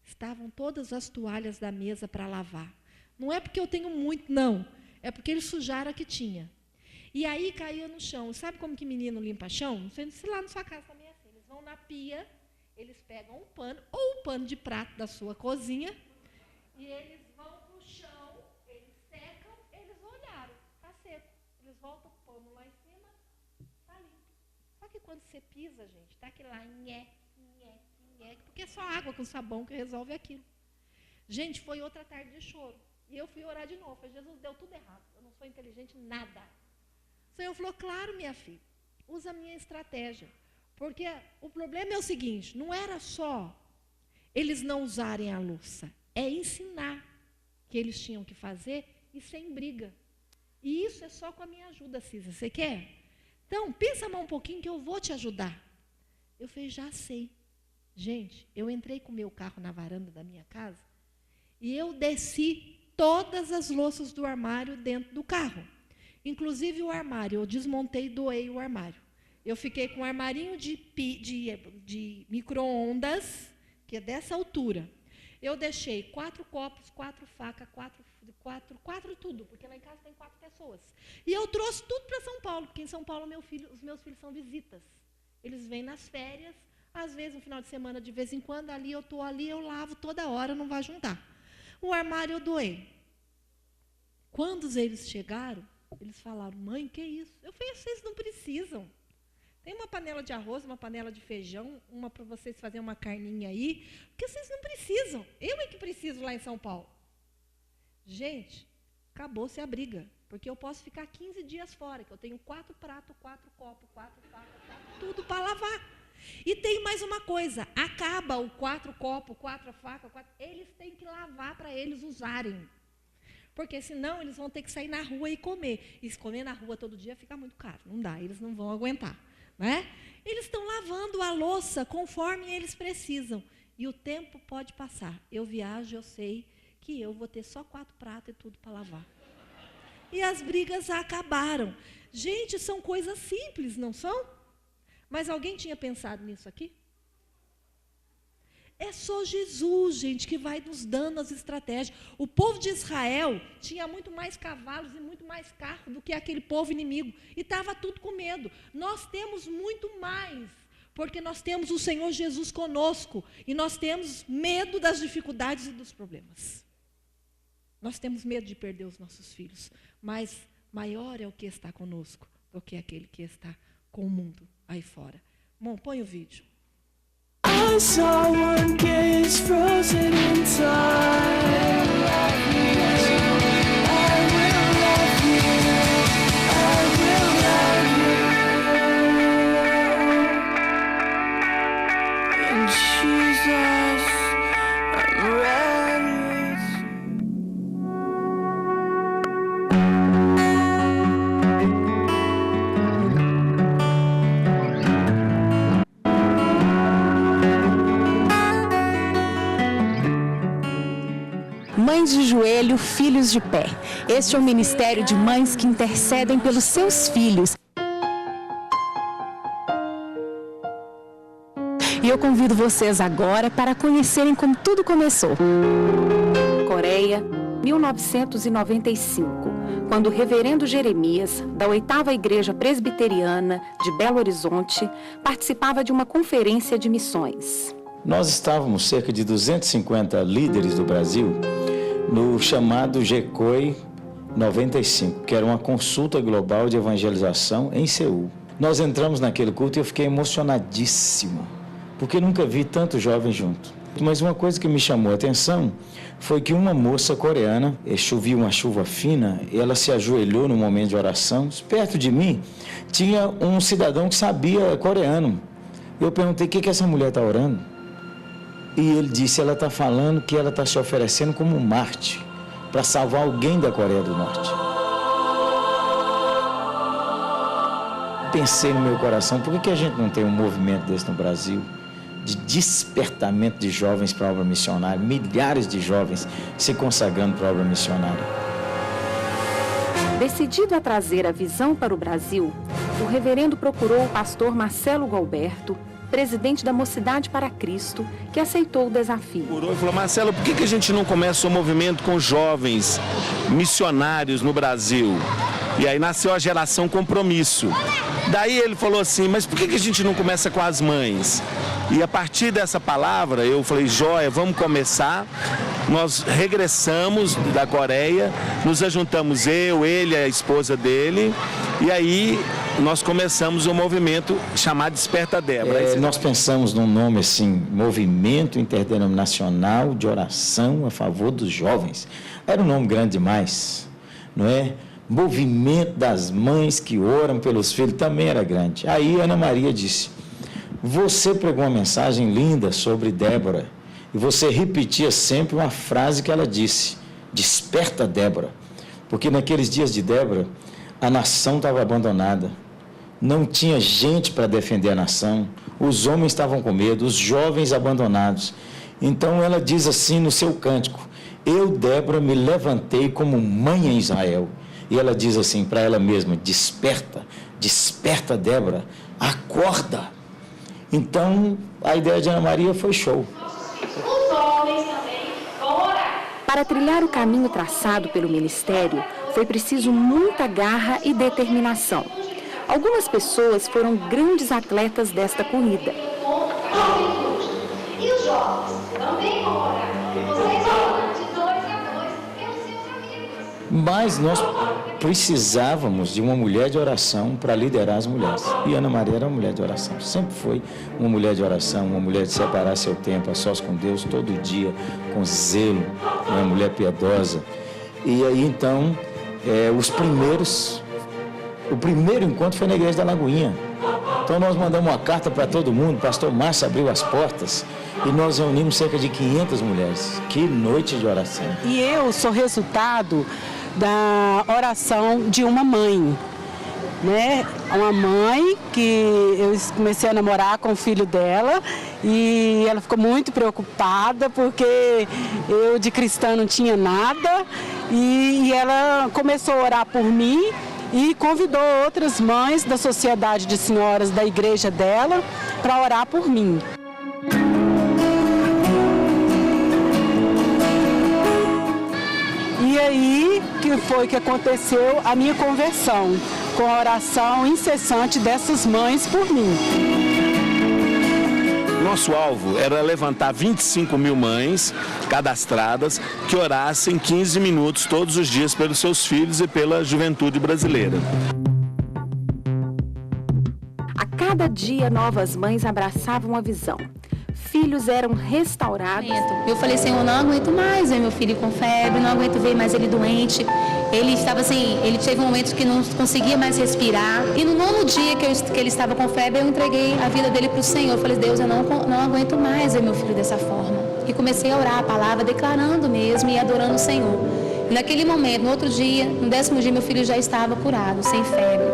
Estavam todas as toalhas da mesa para lavar. Não é porque eu tenho muito, não. É porque eles sujaram a que tinha. E aí caía no chão. Sabe como que menino limpa chão? Não sei se lá na sua casa também é assim. Eles vão na pia, eles pegam um pano, ou um pano de prato da sua cozinha, e eles vão para o chão, eles secam, eles olharam, está seco. Eles voltam o pano lá em cima, está limpo. Só que quando você pisa, gente, está aquele lá, porque é só água com sabão que resolve aquilo. Gente, foi outra tarde de choro. E eu fui orar de novo. Falei: Jesus, deu tudo errado. Eu não sou inteligente em nada. O Senhor falou: claro, minha filha, usa a minha estratégia. Porque o problema é o seguinte: não era só eles não usarem a louça, é ensinar que eles tinham que fazer e sem briga. E isso é só com a minha ajuda, Cisa. Você quer? Então, pensa mais um pouquinho que eu vou te ajudar. Eu falei: já sei. Gente, eu entrei com o meu carro na varanda da minha casa e eu desci todas as louças do armário dentro do carro. Inclusive o armário, eu desmontei e doei o armário. Eu fiquei com um armarinho de micro-ondas, que é dessa altura. Eu deixei 4 copos, 4 facas, 4 tudo, porque lá em casa tem 4 pessoas. E eu trouxe tudo para São Paulo, porque em São Paulo os meus filhos são visitas. Eles vêm nas férias, às vezes no final de semana, de vez em quando, ali eu estou ali, eu lavo toda hora, não vai juntar. O armário eu doei. Quando eles chegaram, eles falaram: mãe, que isso? Eu falei: vocês não precisam. Tem uma panela de arroz, uma panela de feijão, uma para vocês fazerem uma carninha aí, porque vocês não precisam. Eu é que preciso lá em São Paulo. Gente, acabou-se a briga, porque eu posso ficar 15 dias fora, que eu tenho 4 pratos, 4 copos, 4 facas, tudo para lavar. E tem mais uma coisa: acaba o 4 copos, 4 facas, eles têm que lavar para eles usarem. Porque senão eles vão ter que sair na rua e comer. E se comer na rua todo dia fica muito caro, não dá, eles não vão aguentar. Né? Eles estão lavando a louça conforme eles precisam. E o tempo pode passar. Eu viajo, eu sei que eu vou ter só 4 pratos e tudo para lavar. E as brigas acabaram. Gente, são coisas simples, não são? Mas alguém tinha pensado nisso aqui? É só Jesus, gente, que vai nos dando as estratégias. O povo de Israel tinha muito mais cavalos e muito mais carros do que aquele povo inimigo. E estava tudo com medo. Nós temos muito mais, porque nós temos o Senhor Jesus conosco. E nós temos medo das dificuldades e dos problemas. Nós temos medo de perder os nossos filhos. Mas maior é o que está conosco do que aquele que está com o mundo aí fora. Bom, põe o vídeo. I saw one gaze frozen in time. I will love you. I will love you. In Jesus, I'm ready. Mães de joelho, filhos de pé. Este é o ministério de mães que intercedem pelos seus filhos. E eu convido vocês agora para conhecerem como tudo começou. Coreia, 1995, quando o reverendo Jeremias, da 8ª Igreja Presbiteriana de Belo Horizonte, participava de uma conferência de missões. Nós estávamos, cerca de 250 líderes do Brasil, no chamado GECOI 95, que era uma consulta global de evangelização em Seul. Nós entramos naquele culto e eu fiquei emocionadíssimo, porque nunca vi tanto jovem junto. Mas uma coisa que me chamou a atenção foi que uma moça coreana, chovia uma chuva fina, ela se ajoelhou no momento de oração. Perto de mim tinha um cidadão que sabia coreano. Eu perguntei: o que essa mulher está orando? E ele disse: ela está falando que ela está se oferecendo como um mártir para salvar alguém da Coreia do Norte. Pensei no meu coração: por que a gente não tem um movimento desse no Brasil? De despertamento de jovens para a obra missionária, milhares de jovens se consagrando para a obra missionária. Decidido a trazer a visão para o Brasil, o reverendo procurou o pastor Marcelo Galberto, presidente da Mocidade para Cristo, que aceitou o desafio. Ele falou: Marcelo, por que a gente não começa um movimento com jovens missionários no Brasil? E aí nasceu a geração Compromisso. Daí ele falou assim: mas por que a gente não começa com as mães? E a partir dessa palavra eu falei: joia, vamos começar. Nós regressamos da Coreia, nos ajuntamos ele, a esposa dele, e aí nós começamos um movimento chamado Desperta Débora. Nós pensamos num nome assim: Movimento Interdenominacional de Oração a Favor dos Jovens. Era um nome grande demais, não é? Movimento das Mães que Oram pelos Filhos também era grande. Aí Ana Maria disse: você pregou uma mensagem linda sobre Débora, e você repetia sempre uma frase que ela disse: desperta Débora. Porque naqueles dias de Débora, a nação estava abandonada, não tinha gente para defender a nação, os homens estavam com medo, os jovens abandonados. Então ela diz assim no seu cântico: eu, Débora, me levantei como mãe em Israel. E ela diz assim para ela mesma: desperta, desperta Débora, acorda. Então a ideia de Ana Maria foi show. Os homens também vão orar. Para trilhar o caminho traçado pelo ministério, foi preciso muita garra e determinação. Algumas pessoas foram grandes atletas desta corrida. E os jovens também vão orar. Vocês oram de 2 a 2 pelos seus amigos. Mas nós precisávamos de uma mulher de oração para liderar as mulheres. E Ana Maria era uma mulher de oração. Sempre foi uma mulher de oração, uma mulher de separar seu tempo a sós com Deus, todo dia, com zelo, uma mulher piedosa. E aí, então, o primeiro encontro foi na igreja da Lagoinha. Então nós mandamos uma carta para todo mundo, o pastor Márcio abriu as portas e nós reunimos cerca de 500 mulheres. Que noite de oração. E eu sou resultado da oração de uma mãe, né? Uma mãe que eu comecei a namorar com o filho dela e ela ficou muito preocupada porque eu de cristã não tinha nada e ela começou a orar por mim e convidou outras mães da sociedade de senhoras da igreja dela para orar por mim. que foi que aconteceu a minha conversão, com a oração incessante dessas mães por mim. Nosso alvo era levantar 25 mil mães cadastradas que orassem 15 minutos todos os dias pelos seus filhos e pela juventude brasileira. A cada dia, novas mães abraçavam a visão. Filhos eram restaurados. Eu falei, Senhor, não aguento mais ver meu filho com febre, não aguento ver mais ele doente. Ele estava assim, ele teve um momento que não conseguia mais respirar. E no 9º dia que ele estava com febre, eu entreguei a vida dele para o Senhor. Eu falei, Deus, eu não aguento mais ver meu filho dessa forma. E comecei a orar a palavra, declarando mesmo e adorando o Senhor. E naquele momento, no outro dia, no 10º dia, meu filho já estava curado, sem febre.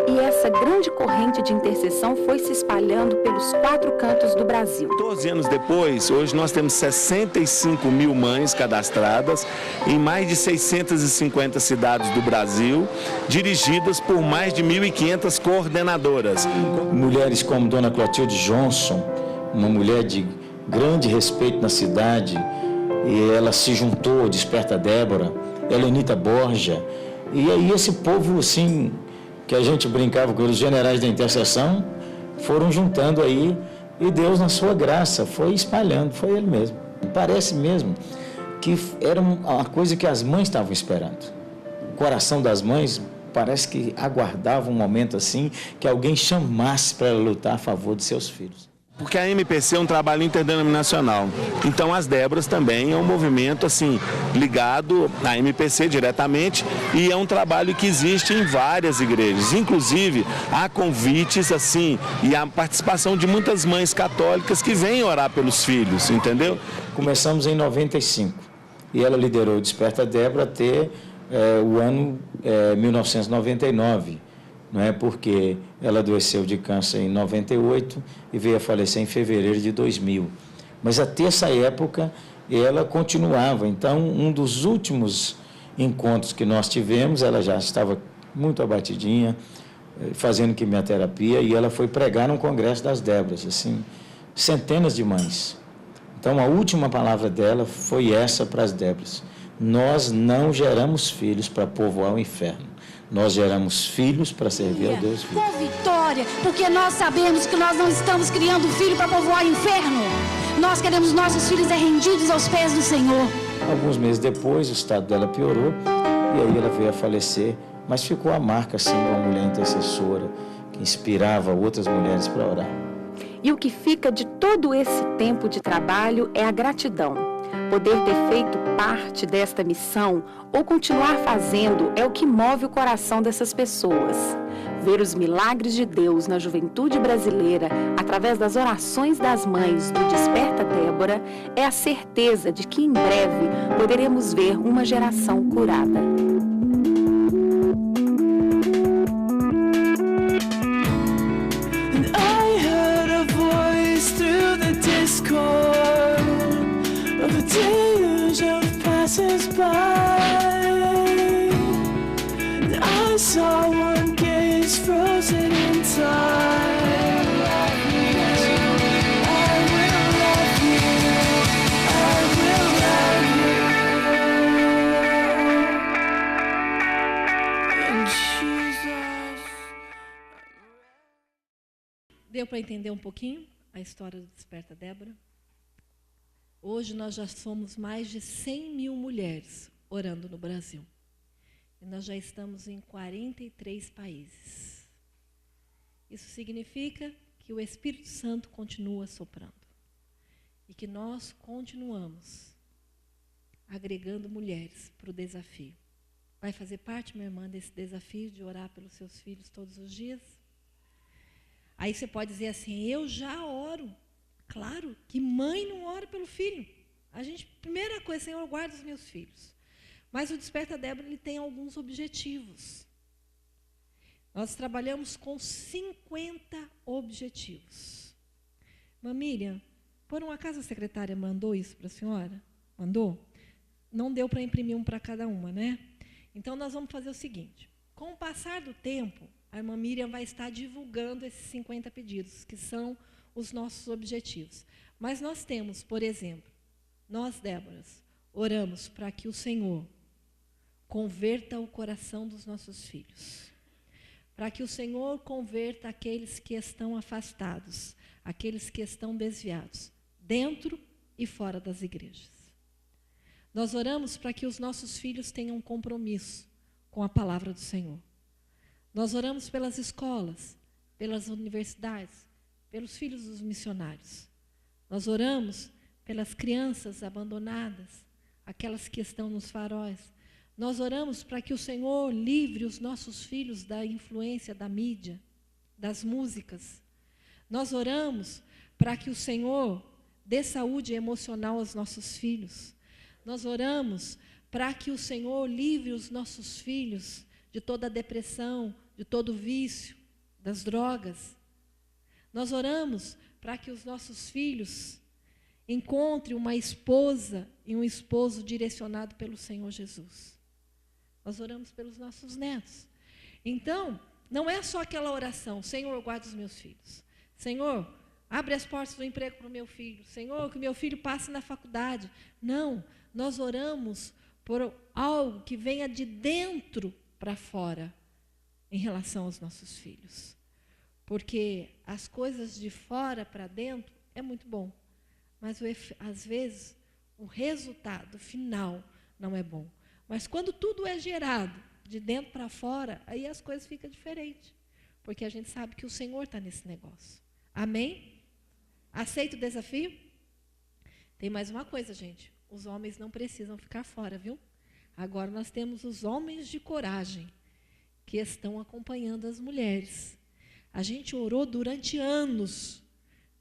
E essa grande corrente de intercessão foi se espalhando pelos 4 cantos do Brasil. 12 anos depois, hoje nós temos 65 mil mães cadastradas em mais de 650 cidades do Brasil, dirigidas por mais de 1.500 coordenadoras. Mulheres como Dona Clotilde Johnson, uma mulher de grande respeito na cidade, e ela se juntou ao Desperta Débora, Helenita Borja, e aí esse povo assim, que a gente brincava com os generais da intercessão, foram juntando aí, e Deus, na sua graça, foi espalhando, foi Ele mesmo. Parece mesmo que era uma coisa que as mães estavam esperando. O coração das mães parece que aguardava um momento assim, que alguém chamasse para lutar a favor de seus filhos. Porque a MPC é um trabalho interdenominacional. Então as Déboras também é um movimento assim ligado à MPC diretamente e é um trabalho que existe em várias igrejas. Inclusive há convites assim e a participação de muitas mães católicas que vêm orar pelos filhos, entendeu? Começamos em 95 e ela liderou o Desperta Débora até o ano 1999. Não é porque ela adoeceu de câncer em 98 e veio a falecer em fevereiro de 2000. Mas até essa época ela continuava. Então, um dos últimos encontros que nós tivemos, ela já estava muito abatidinha, fazendo quimioterapia, e ela foi pregar num congresso das Déboras, assim, centenas de mães. Então, a última palavra dela foi essa para as Déboras: nós não geramos filhos para povoar o inferno. Nós geramos filhos para servir ao Deus vivo. Com vitória, porque nós sabemos que nós não estamos criando filho para povoar o inferno. Nós queremos nossos filhos rendidos aos pés do Senhor. Alguns meses depois, o estado dela piorou e aí ela veio a falecer, mas ficou a marca assim de uma mulher intercessora que inspirava outras mulheres para orar. E o que fica de todo esse tempo de trabalho é a gratidão. Poder ter feito parte desta missão ou continuar fazendo é o que move o coração dessas pessoas. Ver os milagres de Deus na juventude brasileira, através das orações das mães do Desperta Débora, é a certeza de que em breve poderemos ver uma geração curada. I saw one gaze frozen in time. I will love you. I will love you. In Jesus. Deu para entender um pouquinho a história do Desperta Débora? Hoje nós já somos mais de 100 mil mulheres orando no Brasil. E nós já estamos em 43 países. Isso significa que o Espírito Santo continua soprando. E que nós continuamos agregando mulheres para o desafio. Vai fazer parte, minha irmã, desse desafio de orar pelos seus filhos todos os dias? Aí você pode dizer assim, eu já oro. Claro, que mãe não ora pelo filho. Primeira coisa, Senhor, guarda os meus filhos. Mas o Desperta Débora, ele tem alguns objetivos. Nós trabalhamos com 50 objetivos. Miriam, por um acaso a secretária mandou isso para a senhora? Mandou? Não deu para imprimir um para cada uma, né? Então, nós vamos fazer o seguinte. Com o passar do tempo, a irmã Miriam vai estar divulgando esses 50 pedidos, que são os nossos objetivos. Mas nós temos, por exemplo, nós, Déboras, oramos para que o Senhor converta o coração dos nossos filhos. Para que o Senhor converta aqueles que estão afastados, aqueles que estão desviados, dentro e fora das igrejas. Nós oramos para que os nossos filhos tenham um compromisso com a palavra do Senhor. Nós oramos pelas escolas, pelas universidades, pelos filhos dos missionários. Nós oramos pelas crianças abandonadas, aquelas que estão nos faróis. Nós oramos para que o Senhor livre os nossos filhos da influência da mídia, das músicas. Nós oramos para que o Senhor dê saúde emocional aos nossos filhos. Nós oramos para que o Senhor livre os nossos filhos de toda a depressão, de todo o vício, das drogas. Nós oramos para que os nossos filhos encontrem uma esposa e um esposo direcionado pelo Senhor Jesus. Nós oramos pelos nossos netos. Então, não é só aquela oração, Senhor, guarda os meus filhos. Senhor, abre as portas do emprego para o meu filho. Senhor, que meu filho passe na faculdade. Não, nós oramos por algo que venha de dentro para fora em relação aos nossos filhos. Porque as coisas de fora para dentro é muito bom, mas às vezes o resultado final não é bom. Mas quando tudo é gerado de dentro para fora, aí as coisas ficam diferentes, porque a gente sabe que o Senhor está nesse negócio. Amém? Aceita o desafio? Tem mais uma coisa, gente. Os homens não precisam ficar fora, viu? Agora nós temos os homens de coragem que estão acompanhando as mulheres. A gente orou durante anos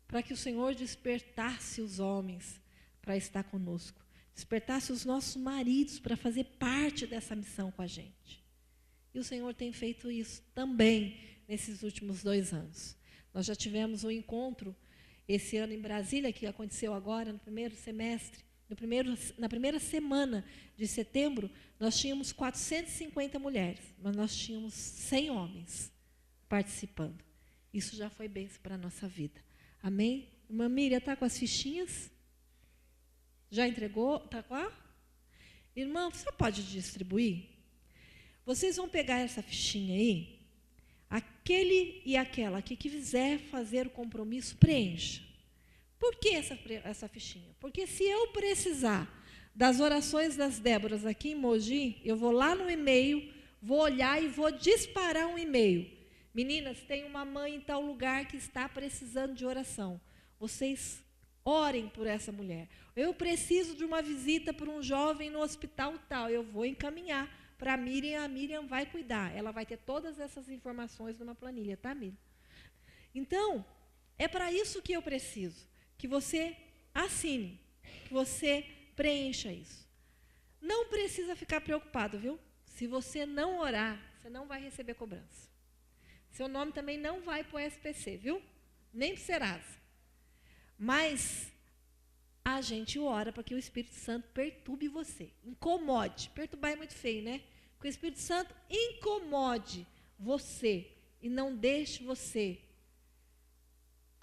para que o Senhor despertasse os homens para estar conosco. Despertasse os nossos maridos para fazer parte dessa missão com a gente. E o Senhor tem feito isso também nesses últimos 2 anos. Nós já tivemos um encontro esse ano em Brasília, que aconteceu agora no primeiro semestre. Na primeira semana de setembro, nós tínhamos 450 mulheres, mas nós tínhamos 100 homens participando. Isso já foi bênção para a nossa vida. Amém? Irmã Miriam, está com as fichinhas? Já entregou? Está com a? Irmã, você pode distribuir? Vocês vão pegar essa fichinha aí. Aquele e aquela que quiser fazer o compromisso, preencha. Por que essa fichinha? Porque se eu precisar das orações das Déboras aqui em Mogi, eu vou lá no e-mail, vou olhar e vou disparar um e-mail. Meninas, tem uma mãe em tal lugar que está precisando de oração. Vocês orem por essa mulher. Eu preciso de uma visita para um jovem no hospital tal. Eu vou encaminhar para a Miriam vai cuidar. Ela vai ter todas essas informações numa planilha, tá, Miriam? Então, é para isso que eu preciso. Que você assine, que você preencha isso. Não precisa ficar preocupado, viu? Se você não orar, você não vai receber cobrança. Seu nome também não vai para o SPC, viu? Nem para o Serasa. Mas a gente ora para que o Espírito Santo perturbe você, incomode. Perturbar é muito feio, né? Que o Espírito Santo incomode você e não deixe você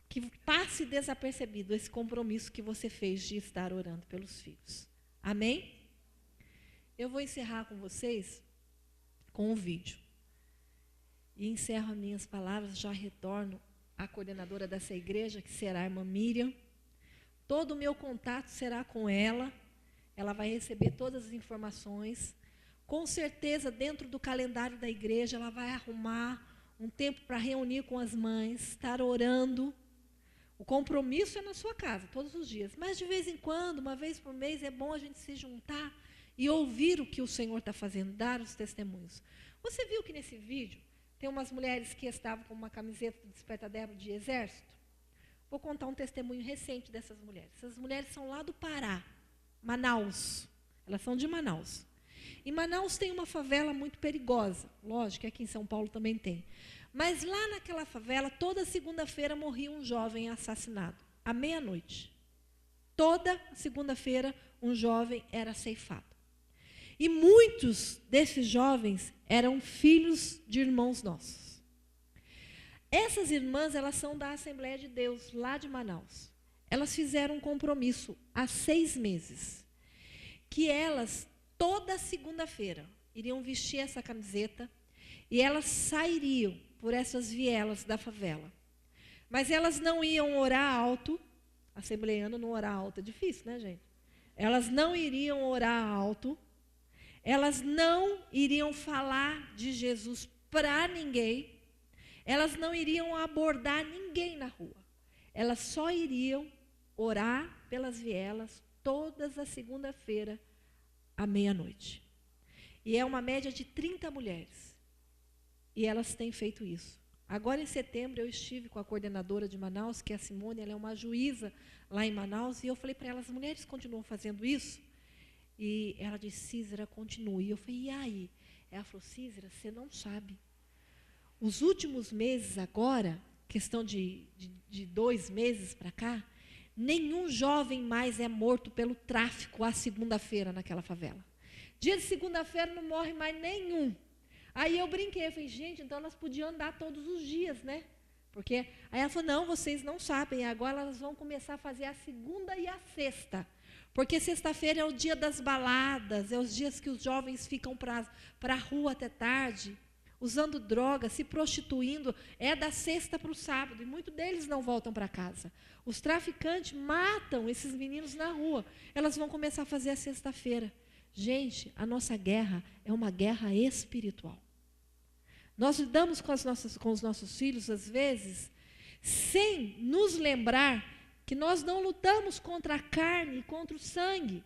que passe desapercebido esse compromisso que você fez de estar orando pelos filhos. Amém? Eu vou encerrar com vocês com um vídeo. E encerro as minhas palavras, já retorno à coordenadora dessa igreja, que será a irmã Miriam. Todo o meu contato será com ela. Ela vai receber todas as informações. Com certeza, dentro do calendário da igreja, ela vai arrumar um tempo para reunir com as mães, estar orando. O compromisso é na sua casa, todos os dias. Mas, de vez em quando, uma vez por mês, é bom a gente se juntar e ouvir o que o Senhor está fazendo, dar os testemunhos. Você viu que nesse vídeo tem umas mulheres que estavam com uma camiseta do Desperta Débora de exército? Vou contar um testemunho recente dessas mulheres. Essas mulheres são lá do Pará, Manaus. Elas são de Manaus. Em Manaus tem uma favela muito perigosa. Lógico que aqui em São Paulo também tem. Mas lá naquela favela, toda segunda-feira morria um jovem assassinado, à meia-noite. Toda segunda-feira, um jovem era ceifado. E muitos desses jovens eram filhos de irmãos nossos. Essas irmãs, elas são da Assembleia de Deus, lá de Manaus. Elas fizeram um compromisso há 6 meses, que elas, toda segunda-feira, iriam vestir essa camiseta e elas sairiam por essas vielas da favela. Mas elas não iam orar alto. Assembleiano não orar alto é difícil, né, gente? Elas não iriam orar alto. Elas não iriam falar de Jesus para ninguém. Elas não iriam abordar ninguém na rua. Elas só iriam orar pelas vielas todas as segunda-feira à meia-noite. E é uma média de 30 mulheres. E elas têm feito isso. Agora, em setembro, eu estive com a coordenadora de Manaus, que é a Simone, ela é uma juíza lá em Manaus, e eu falei para ela, as mulheres continuam fazendo isso? E ela disse, Císera, continue. E eu falei, e aí? Ela falou, Císera, você não sabe. Os últimos meses agora, questão de 2 meses para cá, nenhum jovem mais é morto pelo tráfico à segunda-feira naquela favela. Dia de segunda-feira não morre mais nenhum. Aí eu brinquei, falei, gente, então elas podiam andar todos os dias, né? Porque aí ela falou, não, vocês não sabem, agora elas vão começar a fazer a segunda e a sexta. Porque sexta-feira é o dia das baladas, é os dias que os jovens ficam para a rua até tarde, usando droga, se prostituindo, é da sexta para o sábado, e muitos deles não voltam para casa. Os traficantes matam esses meninos na rua, elas vão começar a fazer a sexta-feira. Gente, a nossa guerra é uma guerra espiritual. Nós lidamos com os nossos filhos, às vezes, sem nos lembrar que nós não lutamos contra a carne e contra o sangue,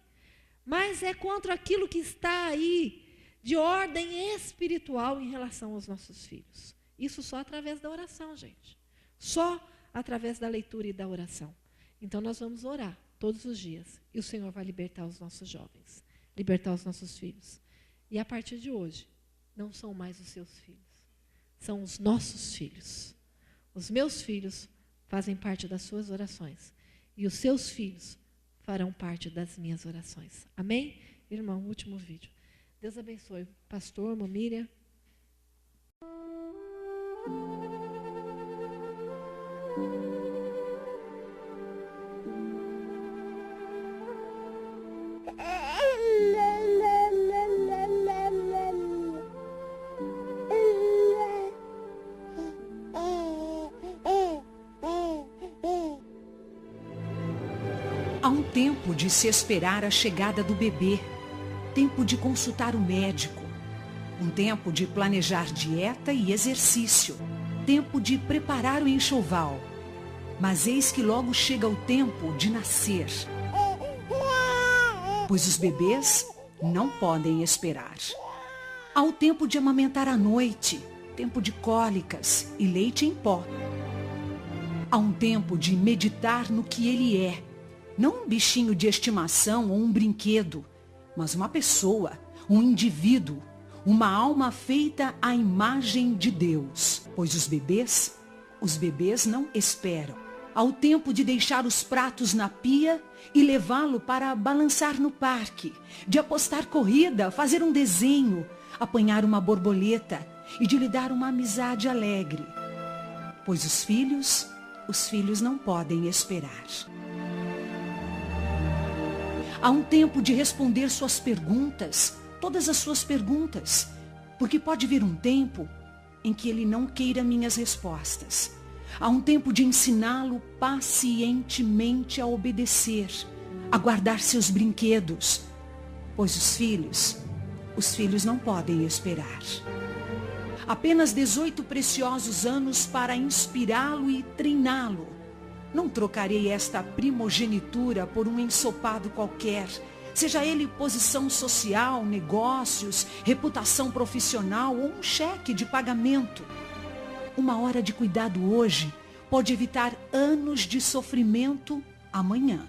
mas é contra aquilo que está aí de ordem espiritual em relação aos nossos filhos. Isso só através da oração, gente. Só através da leitura e da oração. Então, nós vamos orar todos os dias e o Senhor vai libertar os nossos jovens, libertar os nossos filhos. E a partir de hoje, não são mais os seus filhos, são os nossos filhos. Os meus filhos fazem parte das suas orações e os seus filhos farão parte das minhas orações. Amém? Irmão, último vídeo. Deus abençoe. Pastor, irmã Miriam. Há um tempo de se esperar a chegada do bebê, tempo de consultar o médico, um tempo de planejar dieta e exercício, tempo de preparar o enxoval. Mas eis que logo chega o tempo de nascer, pois os bebês não podem esperar. Há o tempo de amamentar à noite, tempo de cólicas e leite em pó. Há um tempo de meditar no que ele é, não um bichinho de estimação ou um brinquedo, mas uma pessoa, um indivíduo, uma alma feita à imagem de Deus. Pois os bebês não esperam. Há o tempo de deixar os pratos na pia e levá-lo para balançar no parque, de apostar corrida, fazer um desenho, apanhar uma borboleta e de lhe dar uma amizade alegre. Pois os filhos não podem esperar. Há um tempo de responder suas perguntas, todas as suas perguntas, porque pode vir um tempo em que ele não queira minhas respostas. Há um tempo de ensiná-lo pacientemente a obedecer, a guardar seus brinquedos, pois os filhos não podem esperar. Apenas 18 preciosos anos para inspirá-lo e treiná-lo. Não trocarei esta primogenitura por um ensopado qualquer, seja ele posição social, negócios, reputação profissional ou um cheque de pagamento. Uma hora de cuidado hoje pode evitar anos de sofrimento amanhã.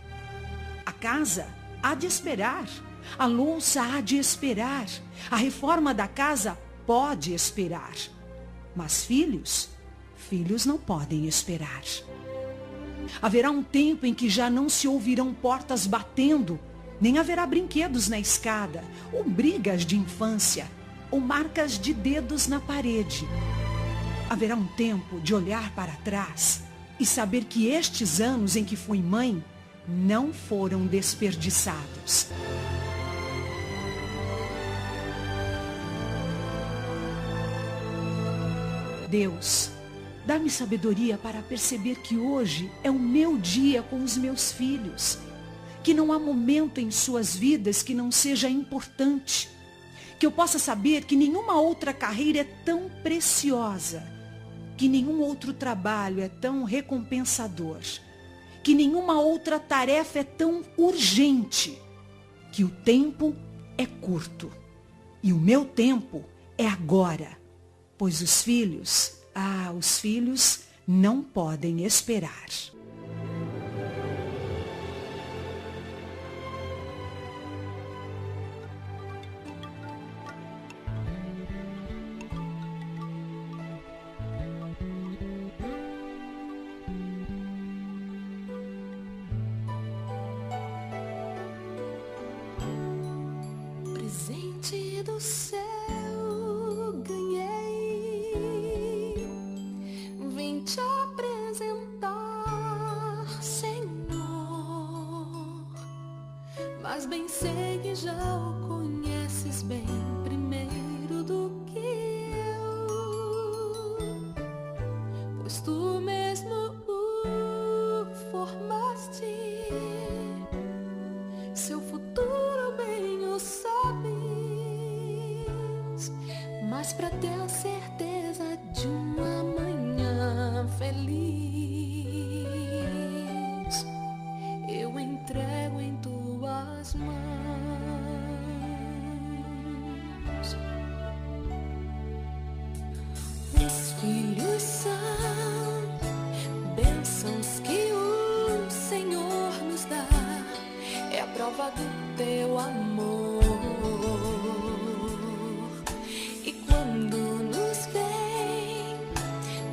A casa há de esperar, a louça há de esperar, a reforma da casa pode esperar. Mas filhos não podem esperar. Haverá um tempo em que já não se ouvirão portas batendo, nem haverá brinquedos na escada, ou brigas de infância, ou marcas de dedos na parede. Haverá um tempo de olhar para trás e saber que estes anos em que fui mãe não foram desperdiçados. Deus, dá-me sabedoria para perceber que hoje é o meu dia com os meus filhos, que não há momento em suas vidas que não seja importante, que eu possa saber que nenhuma outra carreira é tão preciosa, que nenhum outro trabalho é tão recompensador, que nenhuma outra tarefa é tão urgente, que o tempo é curto e o meu tempo é agora, pois os filhos não podem esperar. Presente do céu ganhei, vim te apresentar, Senhor, mas bem sei que já o conheces bem primeiro do que eu, pois tu mesmo o formaste, seu futuro bem o sabes, mas pra ter a certeza de uma manhã feliz, eu entrego em tuas mãos. Os filhos são bênçãos que o Senhor nos dá, é a prova do teu amor. E quando nos vem,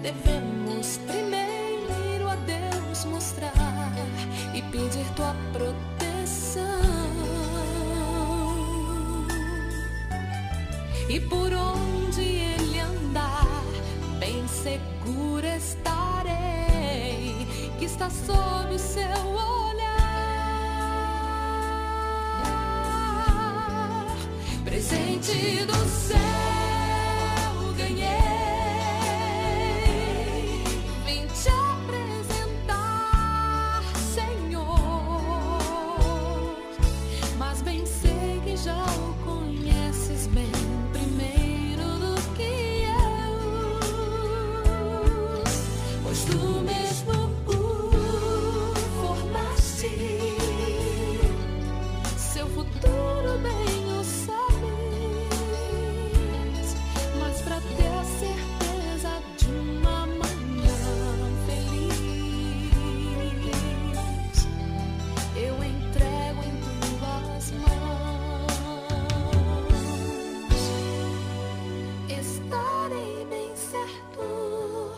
devemos primeiro a Deus mostrar e pedir tua proteção. E por onde ele andar, bem seguro estarei, que está sob o seu olhar. Presente do céu ganhei, vim te apresentar, Senhor, mas bem sei que já o conheces bem primeiro do que eu, pois tu mesmo o formaste, seu futuro bem o sabes, mas pra ter a certeza de uma manhã feliz, eu entrego em tuas mãos. Estarei bem certo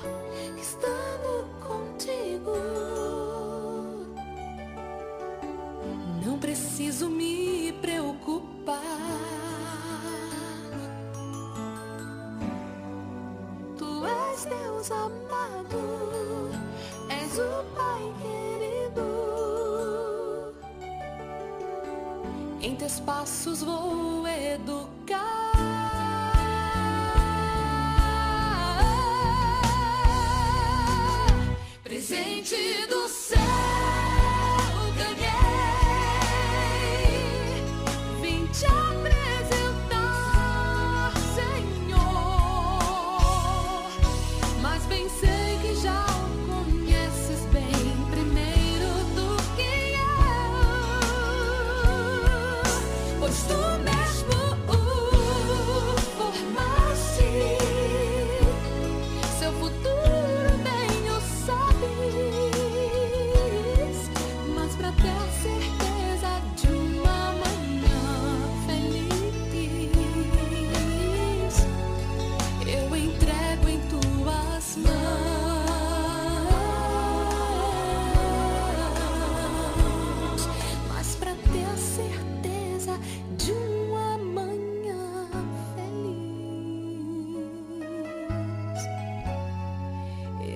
que estando contigo, não preciso me preocupar. Tu és Deus amado, és o Pai querido, em teus passos vou educar. Presente do céu ganhei, vim te apresentar, Senhor, mas bem sei que já o conheces bem primeiro do que eu, pois tu mesmo o formaste, seu futuro bem o sabes, mas pra ter a certeza de uma manhã feliz, eu entrego em tuas mãos, mas pra ter a certeza de uma manhã feliz,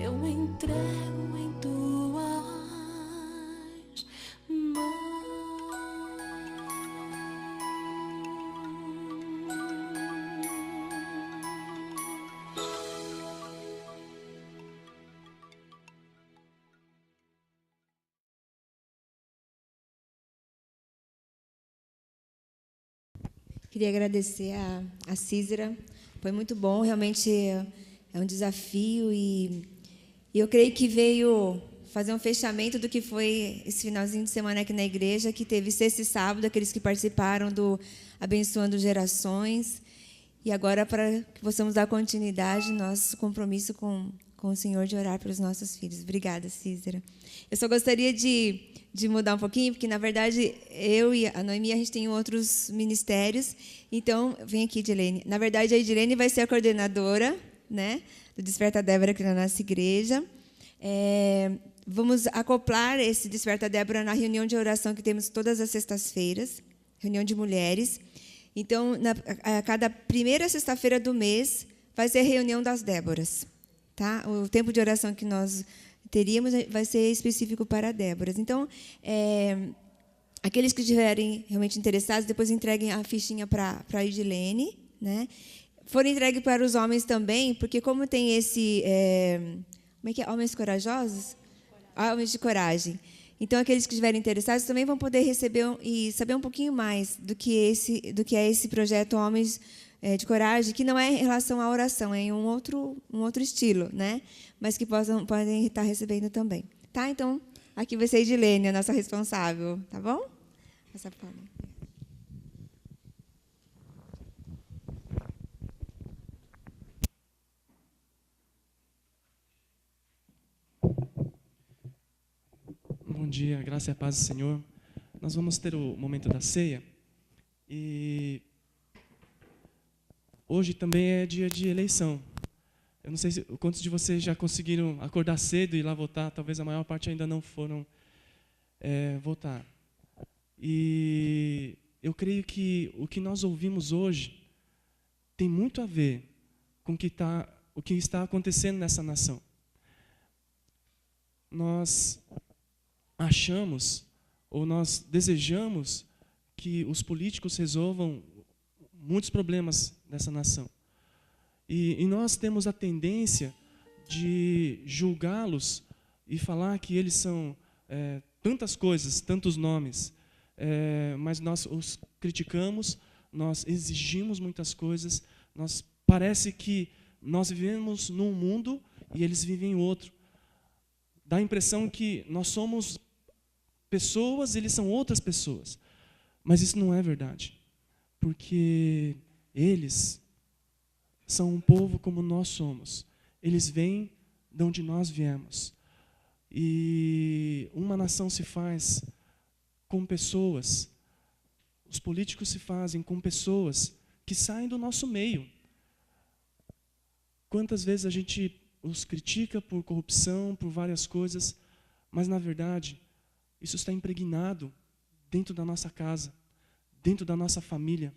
eu entrego em tuas mãos. Queria agradecer a Císera. Foi muito bom, realmente é um desafio e eu creio que veio fazer um fechamento do que foi esse finalzinho de semana aqui na igreja, que teve sexta e sábado, aqueles que participaram do Abençoando Gerações. E agora, para que possamos dar continuidade, nosso compromisso com o Senhor de orar pelos nossos filhos. Obrigada, Císera. Eu só gostaria de mudar um pouquinho, porque, na verdade, eu e a Noemi, a gente tem outros ministérios. Então, vem aqui, Edilene. Na verdade, a Edilene vai ser a coordenadora, né, do Desperta Débora aqui na nossa igreja. Vamos acoplar esse Desperta Débora na reunião de oração que temos todas as sextas-feiras, reunião de mulheres. Então, a cada primeira sexta-feira do mês, vai ser a reunião das Déboras. Tá? O tempo de oração que nós teríamos vai ser específico para Déboras. Então, aqueles que estiverem realmente interessados, depois entreguem a fichinha para a Edilene, né? Foram entregues para os homens também, porque como tem esse... como é que é? Homens corajosos? Homens de coragem. Então, aqueles que estiverem interessados também vão poder receber e saber um pouquinho mais do que é esse projeto Homens de Coragem, que não é em relação à oração, é em um outro estilo, né? Mas que podem estar recebendo também. Tá? Então, aqui vai ser a Edilene, a nossa responsável. Tá bom? Essa palma. Bom dia, graça e a paz do Senhor. Nós vamos ter o momento da ceia e hoje também é dia de eleição. Eu não sei quantos de vocês já conseguiram acordar cedo e ir lá votar, talvez a maior parte ainda não foram votar. E eu creio que o que nós ouvimos hoje tem muito a ver com o que está acontecendo nessa nação. Nós achamos, ou nós desejamos, que os políticos resolvam muitos problemas dessa nação. E nós temos a tendência de julgá-los e falar que eles são tantas coisas, tantos nomes, mas nós os criticamos, nós exigimos muitas coisas, parece que nós vivemos num mundo e eles vivem em outro. Dá a impressão que nós somos pessoas, eles são outras pessoas. Mas isso não é verdade. Porque eles são um povo como nós somos. Eles vêm de onde nós viemos. E uma nação se faz com pessoas. Os políticos se fazem com pessoas que saem do nosso meio. Quantas vezes a gente os critica por corrupção, por várias coisas, mas, na verdade, isso está impregnado dentro da nossa casa, dentro da nossa família.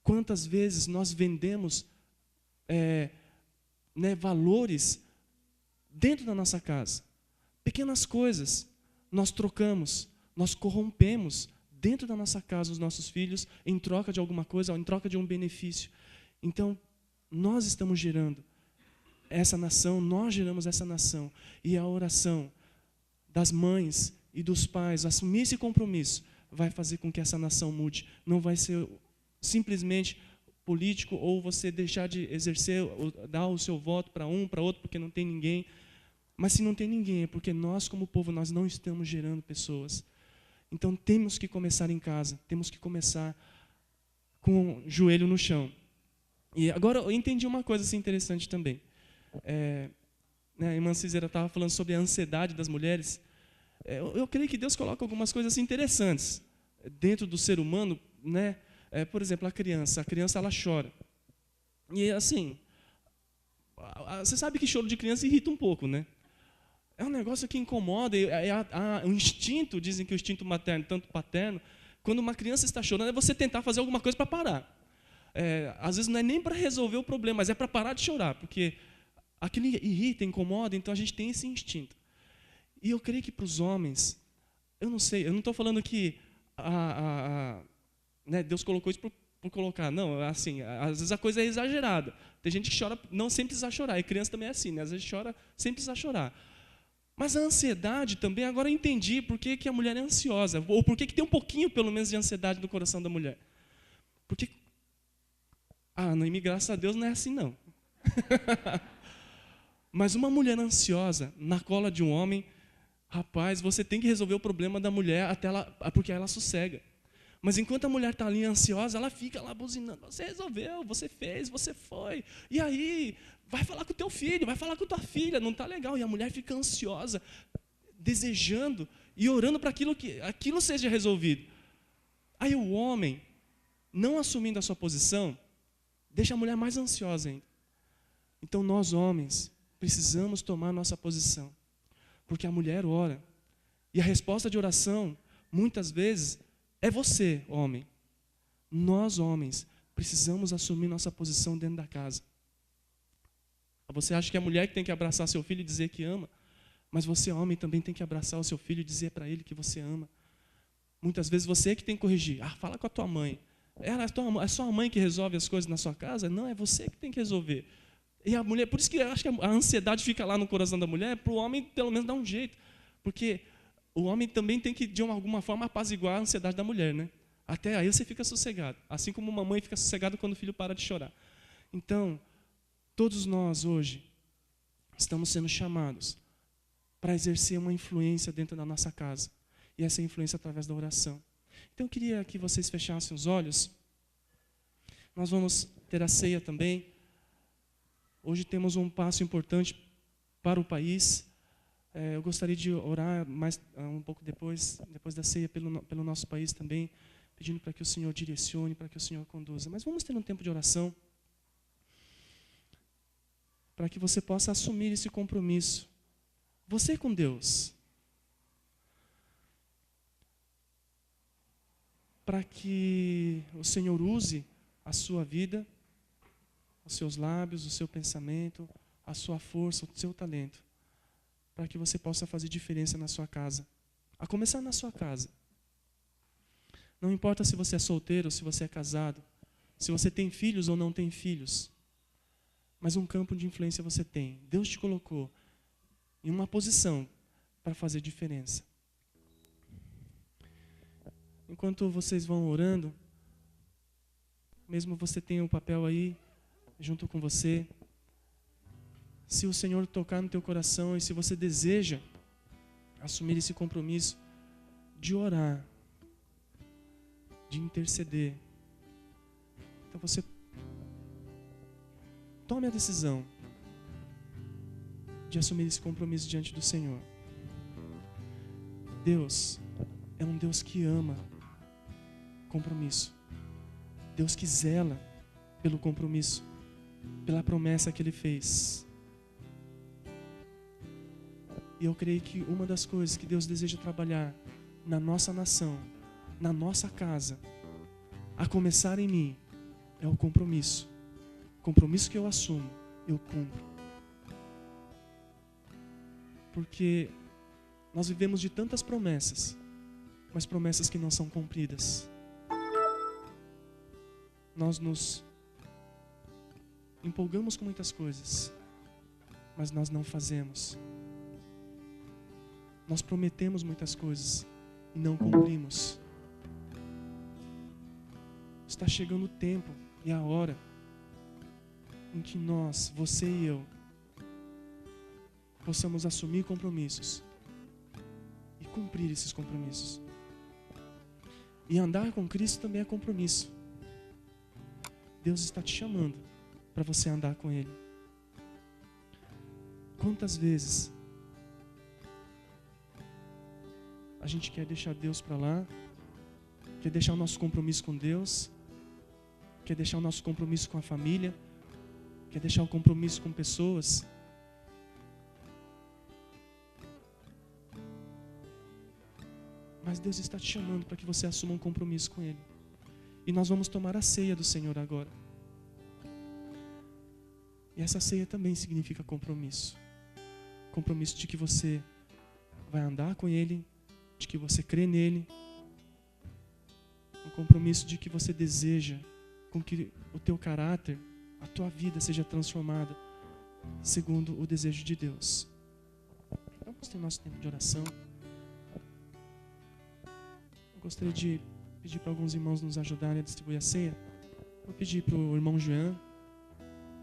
Quantas vezes nós vendemos valores dentro da nossa casa? Pequenas coisas nós trocamos, nós corrompemos dentro da nossa casa os nossos filhos em troca de alguma coisa, ou em troca de um benefício. Então, nós estamos gerando essa nação, nós geramos essa nação. E a oração das mães e dos pais, assumir esse compromisso, vai fazer com que essa nação mude. Não vai ser simplesmente político, ou você deixar de exercer, ou dar o seu voto para um, para outro, porque não tem ninguém. Mas se não tem ninguém, é porque nós, como povo, nós não estamos gerando pessoas. Então, temos que começar em casa, temos que começar com o joelho no chão. E agora, eu entendi uma coisa assim, interessante também. A irmã Císera estava falando sobre a ansiedade das mulheres. Eu creio que Deus coloca algumas coisas assim, interessantes dentro do ser humano, né? Por exemplo, a criança ela chora. E assim, você sabe que choro de criança irrita um pouco, né? É um negócio que incomoda. O instinto, dizem que o instinto materno, tanto paterno, quando uma criança está chorando, é você tentar fazer alguma coisa para parar. Às vezes não é nem para resolver o problema, mas é para parar de chorar, porque aquilo irrita, incomoda, então a gente tem esse instinto. E eu creio que para os homens, eu não sei, eu não estou falando que Deus colocou isso por colocar, não, assim, às vezes a coisa é exagerada. Tem gente que chora, não sem precisar chorar, e criança também é assim, né? Às vezes chora sem precisar chorar. Mas a ansiedade também, agora eu entendi por que a mulher é ansiosa, ou por que tem um pouquinho, pelo menos, de ansiedade no coração da mulher. Porque Ah, Noemi, graças a Deus não é assim não. Mas uma mulher ansiosa na cola de um homem, rapaz, você tem que resolver o problema da mulher porque ela sossega. Mas enquanto a mulher está ali ansiosa, ela fica lá buzinando. Você resolveu, você fez, você foi. E aí, vai falar com o teu filho, vai falar com tua filha, não está legal. E a mulher fica ansiosa, desejando e orando para que aquilo seja resolvido. Aí o homem, não assumindo a sua posição, deixa a mulher mais ansiosa ainda. Então nós, homens, precisamos tomar nossa posição. Porque a mulher ora. E a resposta de oração, muitas vezes, é você, homem. Nós, homens, precisamos assumir nossa posição dentro da casa. Você acha que é a mulher que tem que abraçar seu filho e dizer que ama? Mas você, homem, também tem que abraçar o seu filho e dizer para ele que você ama. Muitas vezes você é que tem que corrigir. Ah, fala com a tua mãe. É só a mãe que resolve as coisas na sua casa? Não, é você que tem que resolver. E a mulher, por isso que eu acho que a ansiedade fica lá no coração da mulher, para o homem pelo menos dar um jeito. Porque o homem também tem que, de alguma forma, apaziguar a ansiedade da mulher, né? Até aí você fica sossegado. Assim como uma mãe fica sossegada quando o filho para de chorar. Então, todos nós hoje estamos sendo chamados para exercer uma influência dentro da nossa casa. E essa influência através da oração. Então eu queria que vocês fechassem os olhos. Nós vamos ter a ceia também. Hoje temos um passo importante para o país. Eu gostaria de orar mais um pouco depois da ceia pelo nosso país também, pedindo para que o Senhor direcione, para que o Senhor conduza. Mas vamos ter um tempo de oração para que você possa assumir esse compromisso. Você com Deus. Para que o Senhor use a sua vida, os seus lábios, o seu pensamento, a sua força, o seu talento, para que você possa fazer diferença na sua casa. A começar na sua casa. Não importa se você é solteiro ou se você é casado, se você tem filhos ou não tem filhos, mas um campo de influência você tem. Deus te colocou em uma posição para fazer diferença. Enquanto vocês vão orando, mesmo você tenha o papel aí, junto com você, se o Senhor tocar no teu coração e se você deseja assumir esse compromisso de orar, de interceder, então você tome a decisão de assumir esse compromisso diante do Senhor. Deus é um Deus que ama compromisso. Deus que zela pelo compromisso, pela promessa que Ele fez. E eu creio que uma das coisas que Deus deseja trabalhar na nossa nação, na nossa casa, a começar em mim, é o compromisso. O compromisso que eu assumo, eu cumpro. Porque nós vivemos de tantas promessas, mas promessas que não são cumpridas. Nós nos empolgamos com muitas coisas, mas nós não fazemos. Nós prometemos muitas coisas e não cumprimos. Está chegando o tempo e a hora em que nós, você e eu, possamos assumir compromissos e cumprir esses compromissos. E andar com Cristo também é compromisso. Deus está te chamando para você andar com Ele. Quantas vezes a gente quer deixar Deus para lá, quer deixar o nosso compromisso com Deus, quer deixar o nosso compromisso com a família, quer deixar o compromisso com pessoas. Mas Deus está te chamando para que você assuma um compromisso com Ele. E nós vamos tomar a ceia do Senhor agora. E essa ceia também significa compromisso. Compromisso de que você vai andar com Ele, de que você crê nele. Um compromisso de que você deseja com que o teu caráter, a tua vida seja transformada segundo o desejo de Deus. Então, vamos ter nosso tempo de oração. Eu gostaria de pedir para alguns irmãos nos ajudarem a distribuir a ceia. Vou pedir para o irmão Jean,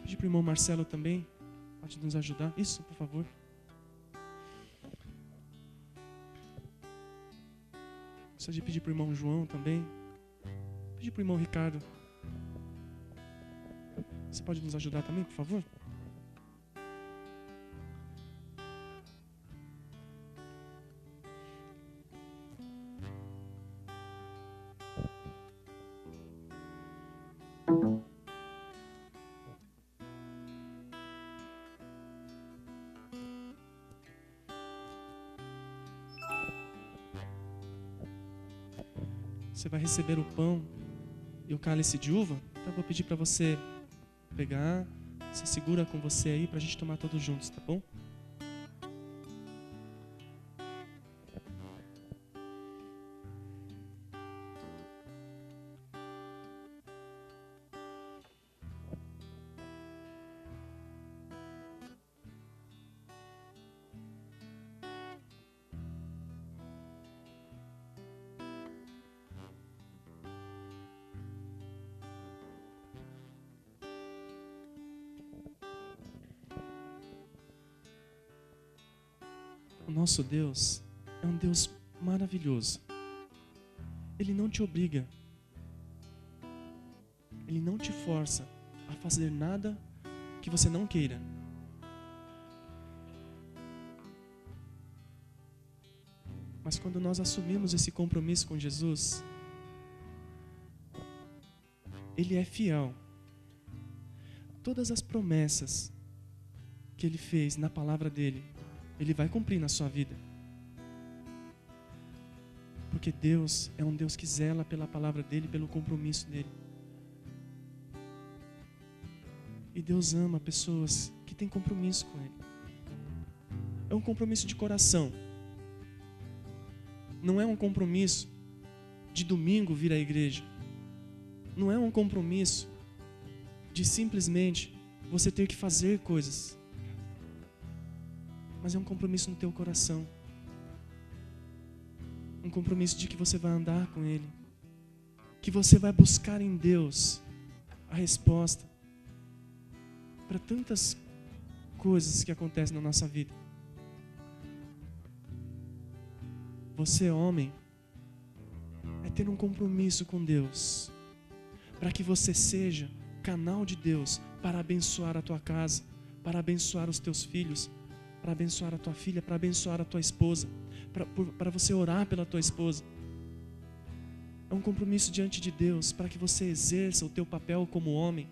pedir para o irmão Marcelo também, pode nos ajudar. Isso, por favor. Gostaria de pedir para o irmão João também. Pedir para o irmão Ricardo. Você pode nos ajudar também, por favor? Você vai receber o pão e o cálice de uva. Então eu vou pedir para você pegar. Você segura com você aí para a gente tomar todos juntos, tá bom? O nosso Deus é um Deus maravilhoso. Ele não te obriga. Ele não te força a fazer nada que você não queira. Mas quando nós assumimos esse compromisso com Jesus, Ele é fiel. Todas as promessas que Ele fez na palavra dEle, Ele vai cumprir na sua vida. Porque Deus é um Deus que zela pela palavra dEle, pelo compromisso dEle. E Deus ama pessoas que têm compromisso com Ele. É um compromisso de coração. Não é um compromisso de domingo vir à igreja. Não é um compromisso de simplesmente você ter que fazer coisas. Mas é um compromisso no teu coração. Um compromisso de que você vai andar com Ele. Que você vai buscar em Deus a resposta para tantas coisas que acontecem na nossa vida. Você, homem, é ter um compromisso com Deus. Para que você seja canal de Deus para abençoar a tua casa, para abençoar os teus filhos, para abençoar a tua filha, para abençoar a tua esposa, para você orar pela tua esposa. É um compromisso diante de Deus para que você exerça o teu papel como homem,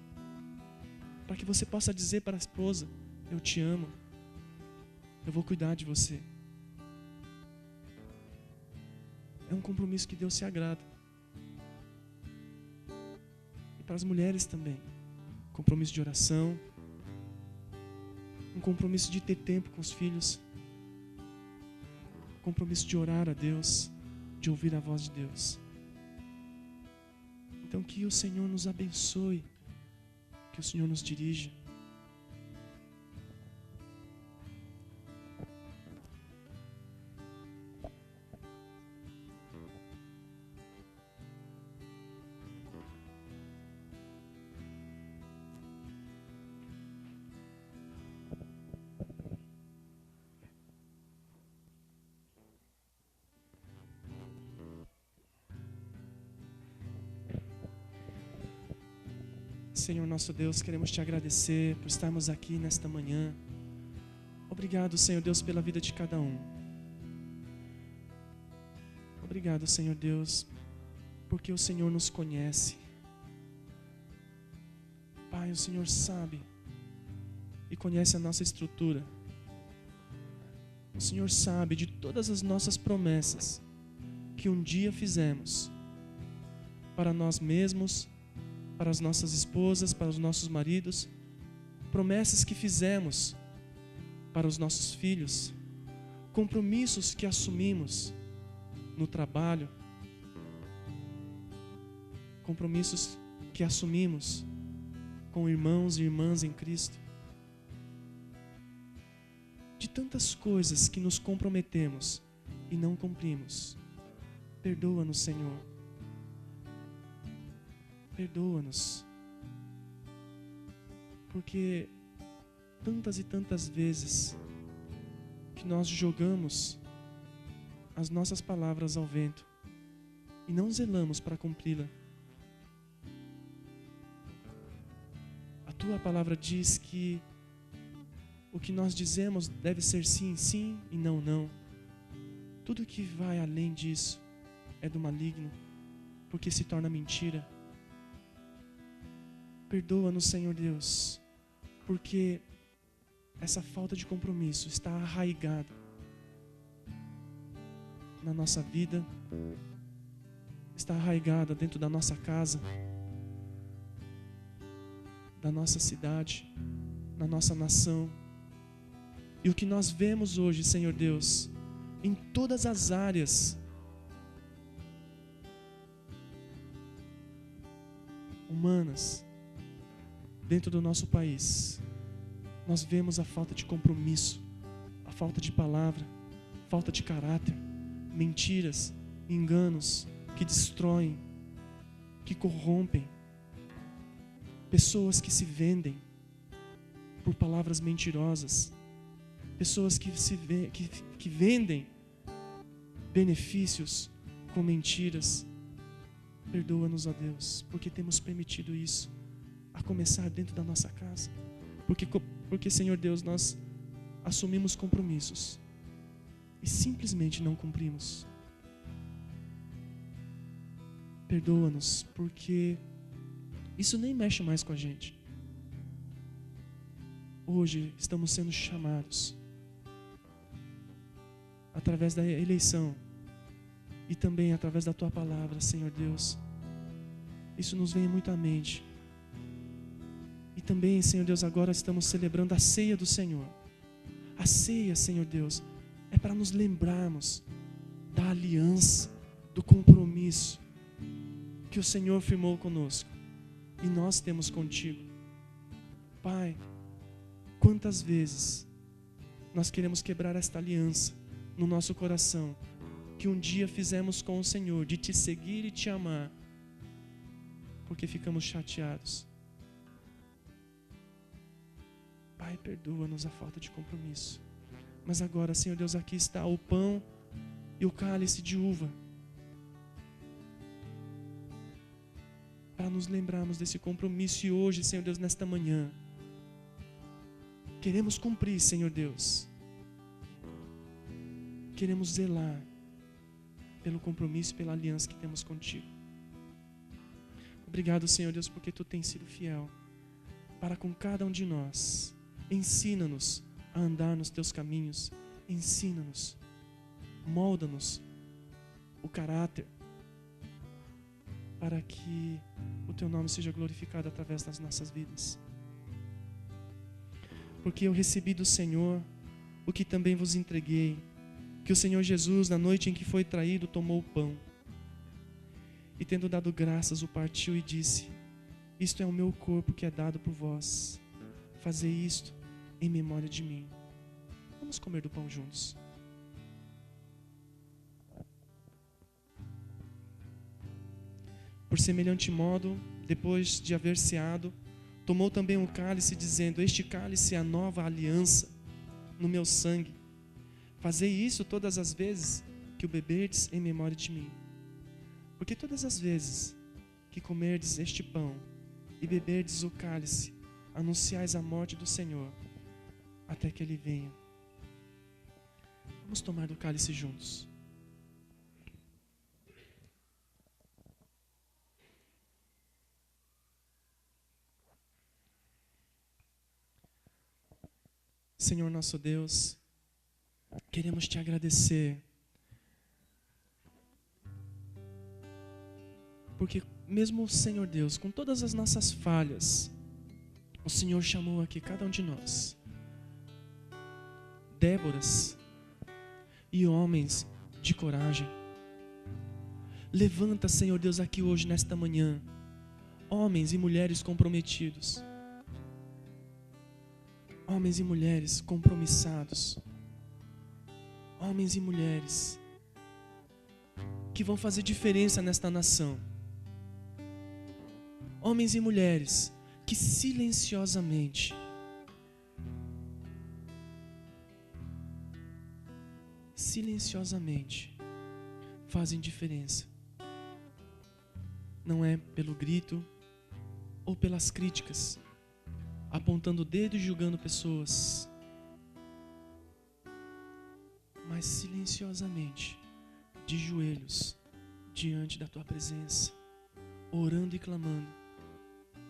para que você possa dizer para a esposa: eu te amo, eu vou cuidar de você. É um compromisso que Deus se agrada. E para as mulheres também, compromisso de oração, um compromisso de ter tempo com os filhos, compromisso de orar a Deus, de ouvir a voz de Deus. Então que o Senhor nos abençoe, que o Senhor nos dirija. Senhor nosso Deus, queremos te agradecer por estarmos aqui nesta manhã. Obrigado, Senhor Deus, pela vida de cada um. Obrigado, Senhor Deus, porque o Senhor nos conhece. Pai, o Senhor sabe e conhece a nossa estrutura. O Senhor sabe de todas as nossas promessas que um dia fizemos para nós mesmos, para as nossas esposas, para os nossos maridos, promessas que fizemos para os nossos filhos, compromissos que assumimos no trabalho, compromissos que assumimos com irmãos e irmãs em Cristo. De tantas coisas que nos comprometemos e não cumprimos. Perdoa-nos, Senhor. Perdoa-nos, Porque tantas e tantas vezes que nós jogamos as nossas palavras ao vento e não zelamos para cumpri-la. A tua palavra diz que o que nós dizemos deve ser sim, sim e não, não. Tudo que vai além disso é do maligno, porque se torna mentira. Perdoa-nos, Senhor Deus, porque essa falta de compromisso está arraigada na nossa vida, está arraigada dentro da nossa casa, da nossa cidade, na nossa nação. E o que nós vemos hoje, Senhor Deus, em todas as áreas humanas dentro do nosso país, nós vemos a falta de compromisso, a falta de palavra, falta de caráter, mentiras, enganos que destroem, que corrompem, pessoas que se vendem por palavras mentirosas, pessoas que vendem benefícios com mentiras. Perdoa-nos, ó Deus, porque temos permitido isso, a começar dentro da nossa casa. Porque, Senhor Deus, nós assumimos compromissos e simplesmente não cumprimos. Perdoa-nos, porque isso nem mexe mais com a gente. Hoje estamos sendo chamados, através da eleição e também através da Tua palavra, Senhor Deus. Isso nos vem muito à mente. E também, Senhor Deus, agora estamos celebrando a ceia do Senhor. A ceia, Senhor Deus, é para nos lembrarmos da aliança, do compromisso que o Senhor firmou conosco e nós temos contigo. Pai, quantas vezes nós queremos quebrar esta aliança no nosso coração, que um dia fizemos com o Senhor, de Te seguir e Te amar, porque ficamos chateados. Pai, perdoa-nos a falta de compromisso. Mas agora, Senhor Deus, aqui está o pão e o cálice de uva, para nos lembrarmos desse compromisso. E hoje, Senhor Deus, nesta manhã, queremos cumprir, Senhor Deus. Queremos zelar pelo compromisso e pela aliança que temos contigo. Obrigado, Senhor Deus, porque Tu tens sido fiel para com cada um de nós. Ensina-nos a andar nos Teus caminhos. Ensina-nos, molda-nos o caráter, para que o Teu nome seja glorificado através das nossas vidas. Porque eu recebi do Senhor o que também vos entreguei, que o Senhor Jesus, na noite em que foi traído, tomou o pão e, tendo dado graças, o partiu e disse: isto é o meu corpo que é dado por vós. Fazei isto em memória de mim. Vamos comer do pão juntos. Por semelhante modo, depois de haver ceado, tomou também um cálice, dizendo: este cálice é a nova aliança no meu sangue. Fazei isso todas as vezes que o beberdes em memória de mim. Porque todas as vezes que comerdes este pão e beberdes o cálice, anunciais a morte do Senhor, até que Ele venha. Vamos tomar do cálice juntos. Senhor nosso Deus, queremos Te agradecer, porque mesmo, Senhor Deus, com todas as nossas falhas, o Senhor chamou aqui cada um de nós, Déboras e homens de coragem. Levanta, Senhor Deus, aqui hoje, nesta manhã, homens e mulheres comprometidos, homens e mulheres compromissados, homens e mulheres que vão fazer diferença nesta nação, homens e mulheres que silenciosamente fazem diferença. Não é pelo grito ou pelas críticas, apontando o dedo e julgando pessoas, mas silenciosamente, de joelhos, diante da tua presença, orando e clamando,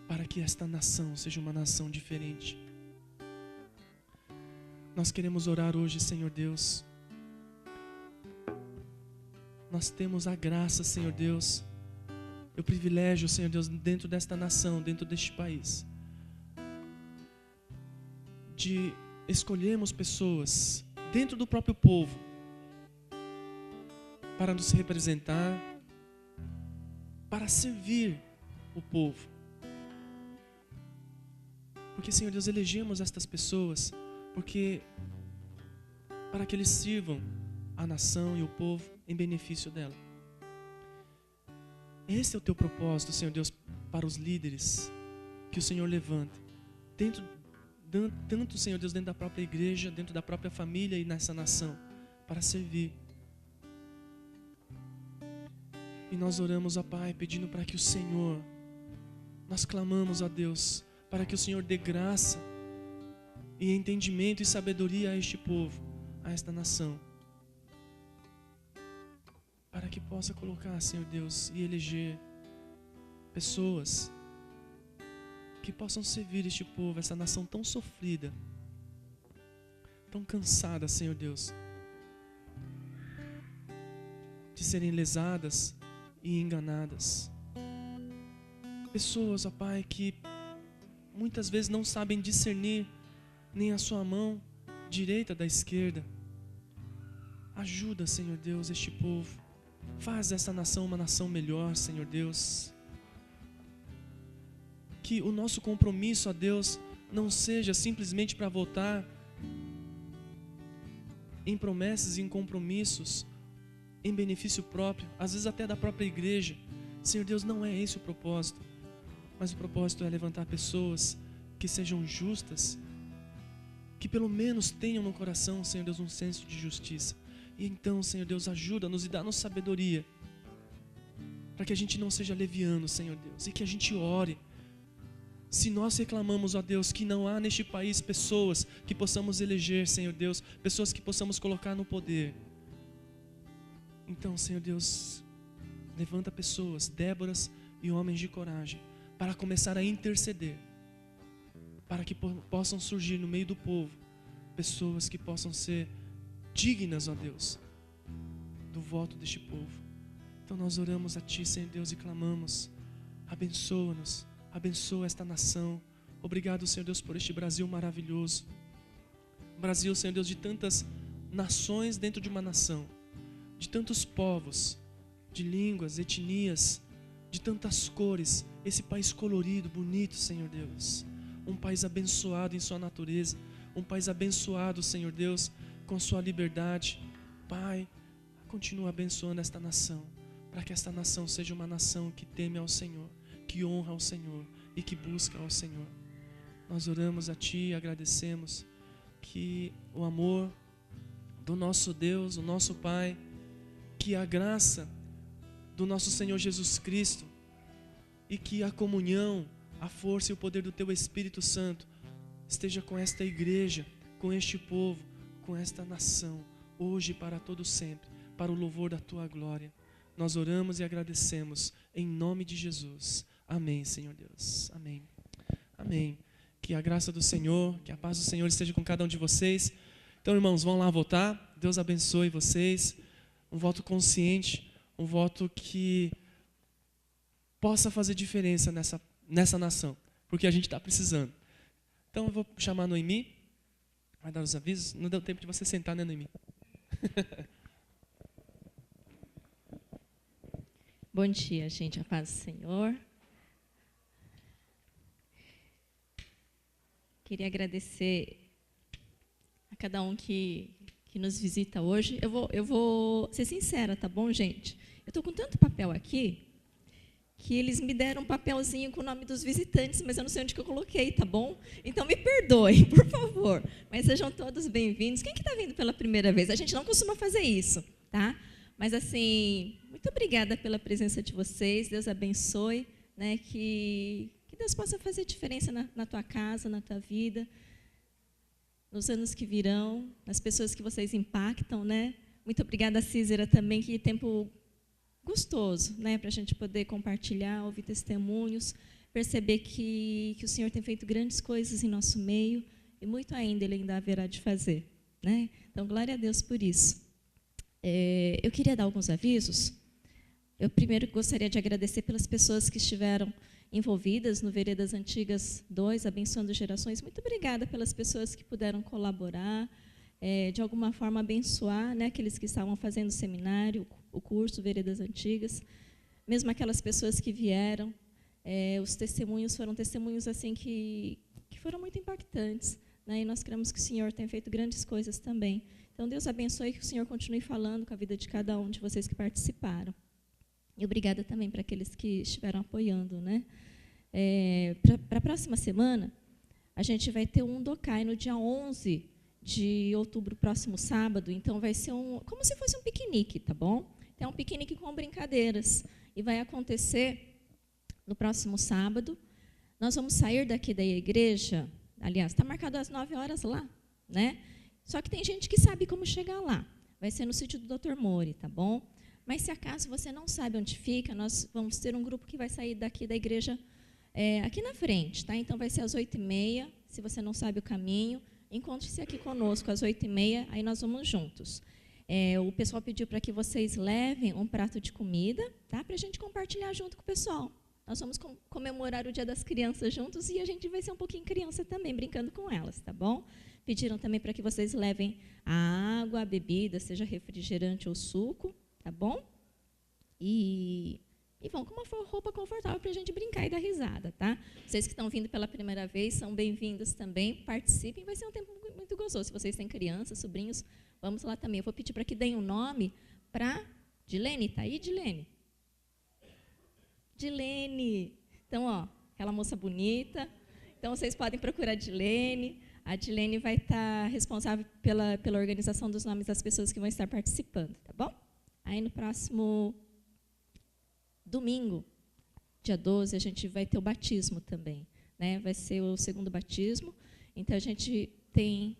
para que esta nação seja uma nação diferente. Nós queremos orar hoje, Senhor Deus. Nós temos a graça, Senhor Deus, o privilégio, Senhor Deus, dentro desta nação, dentro deste país, de escolhermos pessoas dentro do próprio povo para nos representar, para servir o povo. Porque, Senhor Deus, elegemos estas pessoas para que eles sirvam a nação e o povo em benefício dela. Esse é o teu propósito, Senhor Deus, para os líderes que o Senhor levanta, tanto, Senhor Deus, dentro da própria igreja, dentro da própria família e nessa nação, para servir. E nós oramos, ó Pai, pedindo para que o Senhor, nós clamamos, ó Deus, para que o Senhor dê graça e entendimento e sabedoria a este povo, a esta nação, para que possa colocar, Senhor Deus, e eleger pessoas que possam servir este povo, essa nação tão sofrida, tão cansada, Senhor Deus, de serem lesadas e enganadas. Pessoas, ó Pai, que muitas vezes não sabem discernir nem a sua mão direita da esquerda. Ajuda, Senhor Deus, este povo. Faz essa nação uma nação melhor, Senhor Deus. Que o nosso compromisso, ó Deus, não seja simplesmente para votar em promessas e em compromissos em benefício próprio, às vezes até da própria igreja. Senhor Deus, não é esse o propósito. Mas o propósito é levantar pessoas que sejam justas, que pelo menos tenham no coração, Senhor Deus, um senso de justiça. E então, Senhor Deus, ajuda-nos e dá-nos sabedoria, para que a gente não seja leviano, Senhor Deus, e que a gente ore. Se nós reclamamos, ó Deus, que não há neste país pessoas que possamos eleger, Senhor Deus, pessoas que possamos colocar no poder, então, Senhor Deus, levanta pessoas, Déboras e homens de coragem, para começar a interceder, para que possam surgir no meio do povo pessoas que possam ser dignas, ó Deus, do voto deste povo. Então nós oramos a Ti, Senhor Deus, e clamamos: abençoa-nos, abençoa esta nação. Obrigado, Senhor Deus, por este Brasil maravilhoso. Brasil, Senhor Deus, de tantas nações dentro de uma nação, de tantos povos, de línguas, etnias, de tantas cores. Esse país colorido, bonito, Senhor Deus. Um país abençoado em sua natureza, um país abençoado, Senhor Deus, com sua liberdade. Pai, continua abençoando esta nação, para que esta nação seja uma nação que teme ao Senhor, que honra ao Senhor e que busca ao Senhor. Nós oramos a Ti e agradecemos que o amor do nosso Deus, o nosso Pai, que a graça do nosso Senhor Jesus Cristo e que a comunhão, a força e o poder do Teu Espírito Santo esteja com esta igreja, com este povo, com esta nação, hoje e para todo sempre, para o louvor da Tua glória. Nós oramos e agradecemos em nome de Jesus. Amém, Senhor Deus. Amém. Amém. Que a graça do Senhor, que a paz do Senhor esteja com cada um de vocês. Então, irmãos, vão lá votar. Deus abençoe vocês. Um voto consciente, um voto que possa fazer diferença nessa nação, porque a gente está precisando. Então eu vou chamar a Noemi, vai dar os avisos. Não deu tempo de você sentar, né, Noemi? Bom dia, gente, a paz do Senhor. Queria agradecer a cada um que nos visita hoje. Eu vou ser sincera, tá bom, gente? Eu estou com tanto papel aqui que eles me deram um papelzinho com o nome dos visitantes, mas eu não sei onde que eu coloquei, tá bom? Então me perdoem, por favor. Mas sejam todos bem-vindos. Quem que está vindo pela primeira vez? A gente não costuma fazer isso, tá? Mas assim, muito obrigada pela presença de vocês. Deus abençoe, né? Que Deus possa fazer diferença na tua casa, na tua vida, nos anos que virão, nas pessoas que vocês impactam, né? Muito obrigada, Cícera, também, que tempo gostoso, né, para a gente poder compartilhar, ouvir testemunhos, perceber que o Senhor tem feito grandes coisas em nosso meio e muito ainda Ele ainda haverá de fazer, né? Então, glória a Deus por isso. Eu queria dar alguns avisos. Eu primeiro gostaria de agradecer pelas pessoas que estiveram envolvidas no Veredas Antigas 2, Abençoando Gerações. Muito obrigada pelas pessoas que puderam colaborar, de alguma forma abençoar, né, aqueles que estavam fazendo o seminário, o curso Veredas Antigas, mesmo aquelas pessoas que vieram, os testemunhos foram testemunhos assim que foram muito impactantes, né, e nós cremos que o Senhor tem feito grandes coisas também. Então, Deus abençoe e que o Senhor continue falando com a vida de cada um de vocês que participaram. E obrigada também para aqueles que estiveram apoiando, né? Para a próxima semana, a gente vai ter um Docai no dia 11 de outubro, próximo sábado. Então, vai ser como se fosse um piquenique, tá bom? Então, é um piquenique com brincadeiras. E vai acontecer no próximo sábado. Nós vamos sair daqui da igreja, aliás, está marcado às 9 horas lá, né? Só que tem gente que sabe como chegar lá. Vai ser no sítio do Dr. Mori, tá bom? Mas, se acaso você não sabe onde fica, nós vamos ter um grupo que vai sair daqui da igreja aqui na frente, tá? Então, vai ser às 8h30. Se você não sabe o caminho, encontre-se aqui conosco às 8h30, aí nós vamos juntos. O pessoal pediu para que vocês levem um prato de comida, tá? Para a gente compartilhar junto com o pessoal. Nós vamos comemorar o Dia das Crianças juntos e a gente vai ser um pouquinho criança também, brincando com elas, tá bom? Pediram também para que vocês levem a água, a bebida, seja refrigerante ou suco, tá bom? E vão com uma roupa confortável para a gente brincar e dar risada, tá? Vocês que estão vindo pela primeira vez, são bem-vindos também, participem, vai ser um tempo muito gozoso. Se vocês têm crianças, sobrinhos, vamos lá também. Eu vou pedir para que deem um nome para Dilene. Está aí, Dilene? Dilene. Então, ó, aquela moça bonita. Então, vocês podem procurar a Dilene. A Dilene vai estar responsável pela organização dos nomes das pessoas que vão estar participando, tá bom? Aí, no próximo domingo, dia 12, a gente vai ter o batismo também, né? Vai ser o segundo batismo. Então, a gente tem...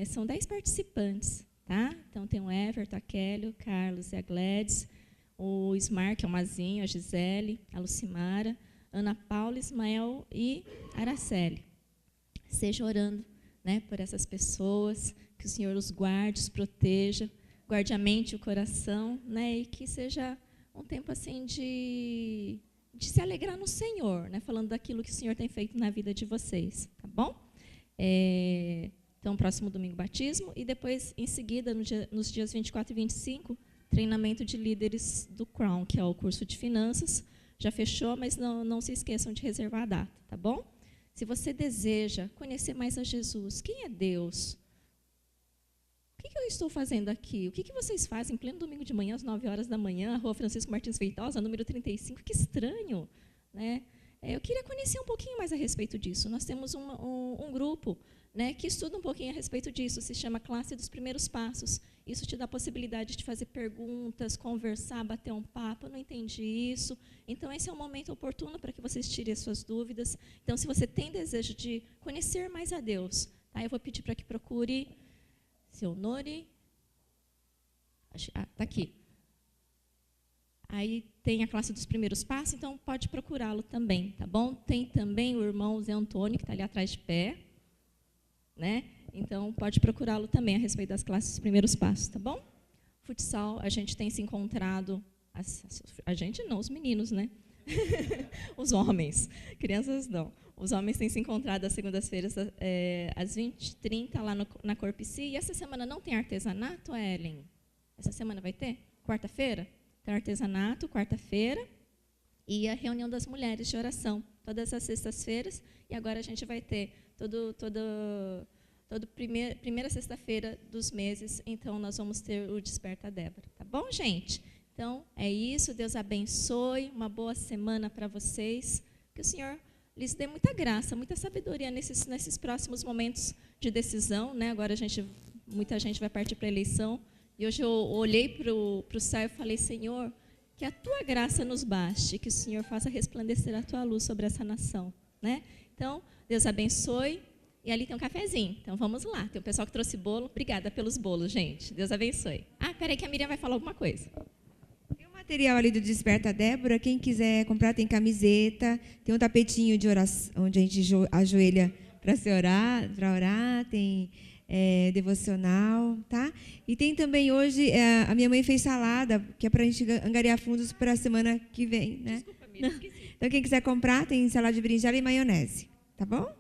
são 10 participantes, tá? Então, tem o Everton, a Kelly, o Carlos e a Gladys, o Ismar, que é o Mazinho, a Gisele, a Lucimara, Ana Paula, Ismael e Araceli. Seja orando, né, por essas pessoas, que o Senhor os guarde, os proteja, guarde a mente e o coração, né, e que seja um tempo assim de se alegrar no Senhor, né, falando daquilo que o Senhor tem feito na vida de vocês, tá bom? Então, próximo domingo, batismo, e depois, em seguida, nos dias 24 e 25, treinamento de líderes do Crown, que é o curso de finanças. Já fechou, mas não se esqueçam de reservar a data, tá bom? Se você deseja conhecer mais a Jesus, quem é Deus? O que eu estou fazendo aqui? O que vocês fazem em pleno domingo de manhã, às 9 horas da manhã, Rua Francisco Martins Feitosa, número 35? Que estranho, né? Eu queria conhecer um pouquinho mais a respeito disso. Nós temos um grupo, né, que estuda um pouquinho a respeito disso, se chama Classe dos Primeiros Passos. Isso te dá a possibilidade de fazer perguntas, conversar, bater um papo. Eu não entendi isso. Então, esse é um momento oportuno para que vocês tirem as suas dúvidas. Então, se você tem desejo de conhecer mais a Deus, tá, eu vou pedir para que procure seu Nori. Está aqui. Aí tem a classe dos primeiros passos, então pode procurá-lo também, tá bom? Tem também o irmão Zé Antônio, que está ali atrás de pé, né? Então, pode procurá-lo também a respeito das classes dos primeiros passos, tá bom? Futsal, a gente tem se encontrado... A gente não, os meninos, né? Os homens. Crianças não. Os homens têm se encontrado às segundas-feiras, às 20h30, lá na Corpici. E essa semana não tem artesanato, Ellen? Essa semana vai ter? Quarta-feira? Tem artesanato, quarta-feira. E a reunião das mulheres de oração, todas as sextas-feiras. E agora a gente vai ter toda primeira sexta-feira dos meses, então nós vamos ter o Desperta Débora. Tá bom, gente? Então, é isso. Deus abençoe. Uma boa semana para vocês. Que o Senhor lhes dê muita graça, muita sabedoria nesses próximos momentos de decisão, né? Agora muita gente vai partir para a eleição. E hoje eu olhei para o céu e falei, Senhor, que a tua graça nos baste, que o Senhor faça resplandecer a tua luz sobre essa nação, né? Então, Deus abençoe. E ali tem um cafezinho, então vamos lá. Tem o pessoal que trouxe bolo. Obrigada pelos bolos, gente. Deus abençoe. Peraí que a Miriam vai falar alguma coisa. Tem um material ali do Desperta Débora. Quem quiser comprar, tem camiseta, tem um tapetinho de oração, onde a gente ajoelha para orar, tem devocional, tá? E tem também hoje, a minha mãe fez salada, que é para a gente angariar fundos para a semana que vem, né? Desculpa, Miriam, esqueci. Então, quem quiser comprar, tem salada de berinjela e maionese, tá bom?